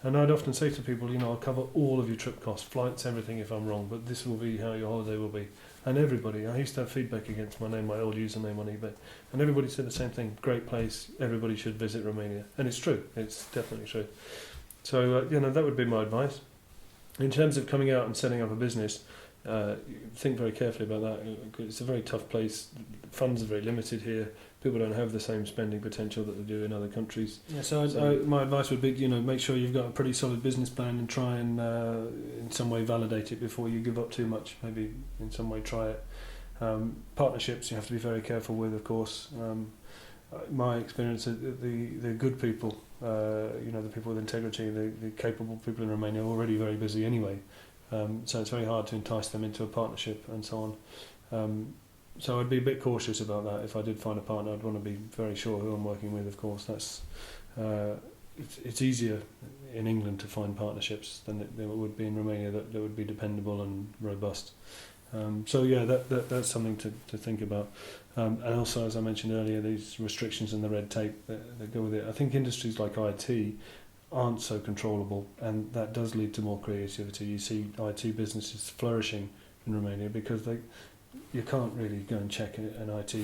And I'd often say to people, you know, I'll cover all of your trip costs, flights, everything if I'm wrong, but this will be how your holiday will be. And everybody, I used to have feedback against my name, my old username on eBay, and everybody said the same thing, great place, everybody should visit Romania. And it's true, it's definitely true. So, you know, that would be my advice. In terms of coming out and setting up a business, think very carefully about that. It's a very tough place, funds are very limited here, people don't have the same spending potential that they do in other countries. Yeah, so my advice would be, you know, make sure you've got a pretty solid business plan and try and in some way validate it before you give up too much. Maybe in some way try it. Partnerships you have to be very careful with, of course. My experience, the good people, you know, the people with integrity, the capable people in Romania are already very busy anyway. So it's very hard to entice them into a partnership and so on. So I'd be a bit cautious about that. If I did find a partner, I'd want to be very sure who I'm working with, of course. That's it's easier in England to find partnerships than it would be in Romania that would be dependable and robust. So yeah, that's something to think about. And also, as I mentioned earlier, these restrictions and the red tape that go with it. I think industries like IT aren't so controllable, and that does lead to more creativity. You see IT businesses flourishing in Romania because you can't really go and check an IT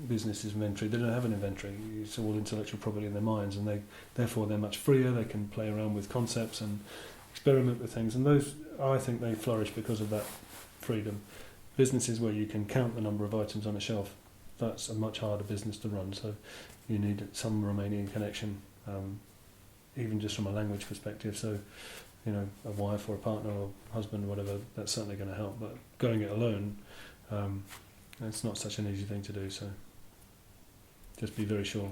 business's inventory. They don't have an inventory. It's all intellectual property in their minds, and therefore they're much freer. They can play around with concepts and experiment with things, and those, I think, they flourish because of that freedom. Businesses where you can count the number of items on a shelf, that's a much harder business to run, so you need some Romanian connection, even just from a language perspective. So, you know, a wife or a partner or husband or whatever, that's certainly going to help, but going it alone, it's not such an easy thing to do, so just be very sure.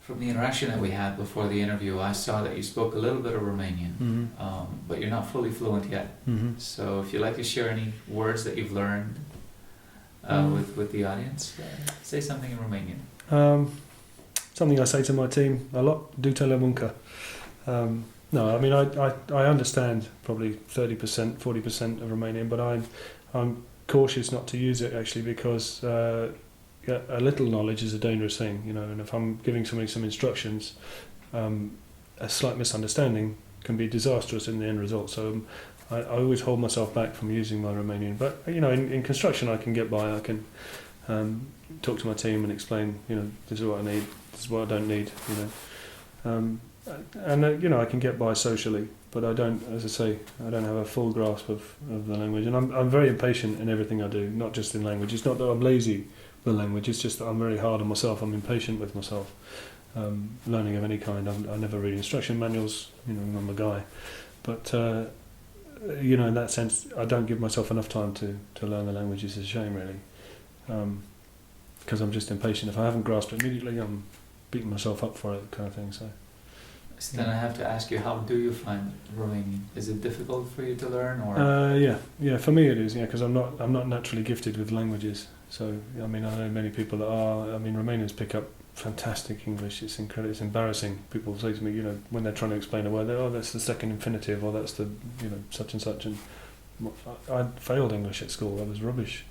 From the interaction that we had before the interview, I saw that you spoke a little bit of Romanian, but you're not fully fluent yet. So if you'd like to share any words that you've learned with the audience, say something in Romanian. Something I say to my team a lot, du-te-le muncă. No, I mean, I understand probably 30%, 40% of Romanian, but I'm cautious not to use it actually because a little knowledge is a dangerous thing, you know, and if I'm giving somebody some instructions, a slight misunderstanding can be disastrous in the end result. So I always hold myself back from using my Romanian. But, you know, in construction I can get by. I can talk to my team and explain, you know, this is what I need, this is what I don't need, you know. You know, I can get by socially, but I don't, as I say, I don't have a full grasp of the language. And I'm very impatient in everything I do, not just in language. It's not that I'm lazy with language, it's just that I'm very hard on myself. I'm impatient with myself. Learning of any kind, I never read instruction manuals, you know, I'm a guy. But, you know, in that sense, I don't give myself enough time to learn the language. It's a shame, really. Because I'm just impatient. If I haven't grasped it immediately, I'm beating myself up for it, kind of thing. So then I have to ask you, how do you find Romanian? Is it difficult for you to learn, or? Yeah. For me it is. Yeah, because I'm not naturally gifted with languages. So I mean, I know many people that are. I mean, Romanians pick up fantastic English. It's incredible. It's embarrassing. People say to me, you know, when they're trying to explain a word, oh, that's the second infinitive, or that's the, you know, such and such. And I failed English at school. I was rubbish.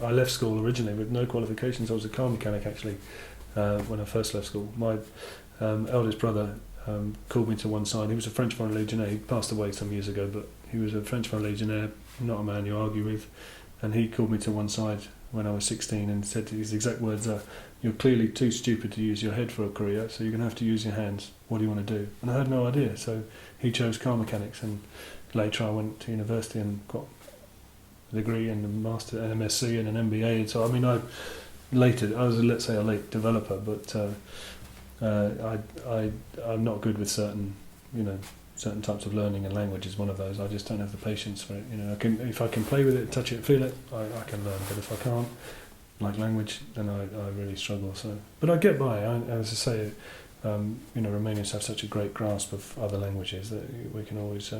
I left school originally with no qualifications. I was a car mechanic actually when I first left school. My eldest brother called me to one side. He was a French Foreign Legionnaire. He passed away some years ago, but he was a French Foreign Legionnaire, not a man you argue with. And he called me to one side when I was 16 and said, his exact words are, "You're clearly too stupid to use your head for a career, so you're going to have to use your hands. What do you want to do?" And I had no idea. So he chose car mechanics, and later I went to university and got a degree and a master, an MSc and an MBA. And so I mean, I was, let's say, a late developer, but I'm not good with certain types of learning, and language is one of those. I just don't have the patience for it. You know, if I can play with it, touch it, feel it, I can learn. But if I can't, like language, then I really struggle. So, but I get by. As I say, Romanians have such a great grasp of other languages that we can always.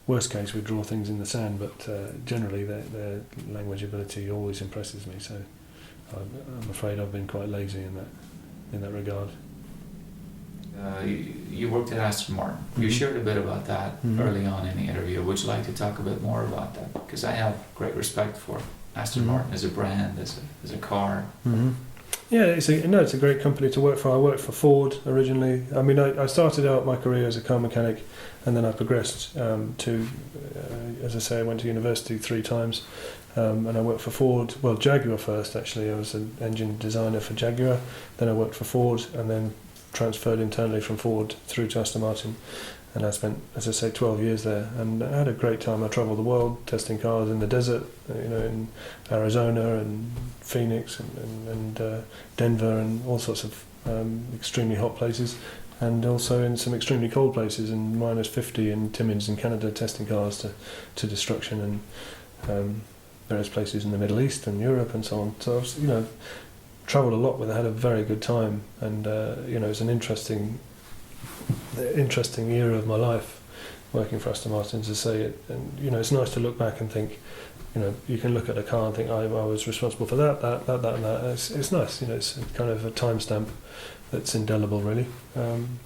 Worst case, we draw things in the sand, but generally their language ability always impresses me. So I'm afraid I've been quite lazy in that regard. You worked at Aston Martin. You shared a bit about that early on in the interview. Would you like to talk a bit more about that? Because I have great respect for Aston Martin as a brand, as a car. Yeah, it's a great company to work for. I worked for Ford originally. I mean, I started out my career as a car mechanic, and then I progressed to, as I say, I went to university 3 times, and I worked for Ford. Well, Jaguar first, actually. I was an engine designer for Jaguar. Then I worked for Ford, and then transferred internally from Ford through to Aston Martin. And I spent, as I say, 12 years there, and I had a great time. I travelled the world testing cars in the desert, in Arizona and Phoenix and Denver and all sorts of extremely hot places, and also in some extremely cold places in -50 in Timmins in Canada, testing cars to destruction, and various places in the Middle East and Europe and so on. So I was, travelled a lot with it, had a very good time, and it was an interesting era of my life working for Aston Martin, to say it. And it's nice to look back and think, you can look at a car and think, I was responsible for that and that. It's nice, it's kind of a timestamp that's indelible, really.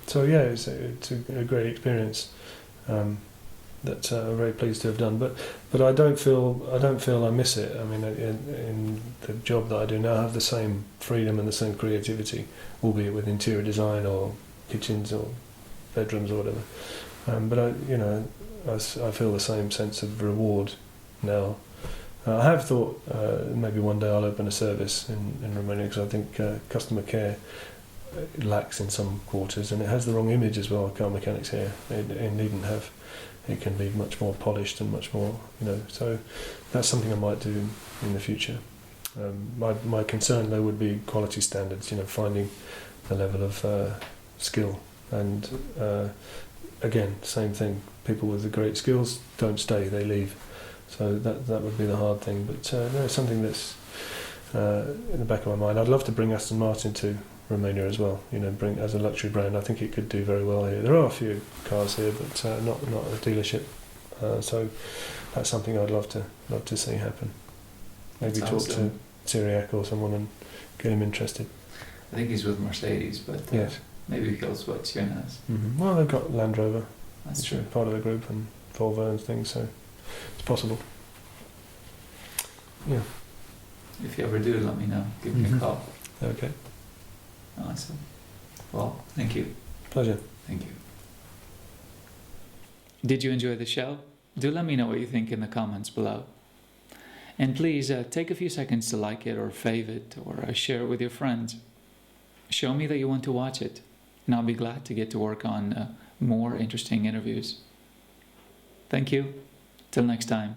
So yeah, it's a great experience that I'm very pleased to have done. But I don't feel I miss it. I mean, in the job that I do now, I have the same freedom and the same creativity, albeit with interior design or kitchens or bedrooms or whatever. But I feel the same sense of reward now. I have thought maybe one day I'll open a service in Romania, because I think customer care lacks in some quarters, and it has the wrong image as well. Car mechanics here, it needn't have. It can be much more polished and much more, So that's something I might do in the future. My concern though would be quality standards. Finding the level of skill, and again, same thing. People with the great skills don't stay; they leave. So that would be the hard thing. But there's something that's in the back of my mind. I'd love to bring Aston Martin to Romania as well. Bring as a luxury brand. I think it could do very well here. There are a few cars here, but not a dealership. So that's something I'd love to see happen. Maybe talk to Syriac or someone and get him interested. I think he's with Mercedes, but yes, maybe he'll switch. Who knows? Mm-hmm. Well, they've got Land Rover. That's which true. is part of the group, and Volvo and things. So it's possible. Yeah. If you ever do, let me know. Give me a call. Okay. Awesome. Well, thank you. Pleasure. Thank you. Did you enjoy the show? Do let me know what you think in the comments below. And please take a few seconds to like it or fave it or share it with your friends. Show me that you want to watch it, and I'll be glad to get to work on more interesting interviews. Thank you. Till next time.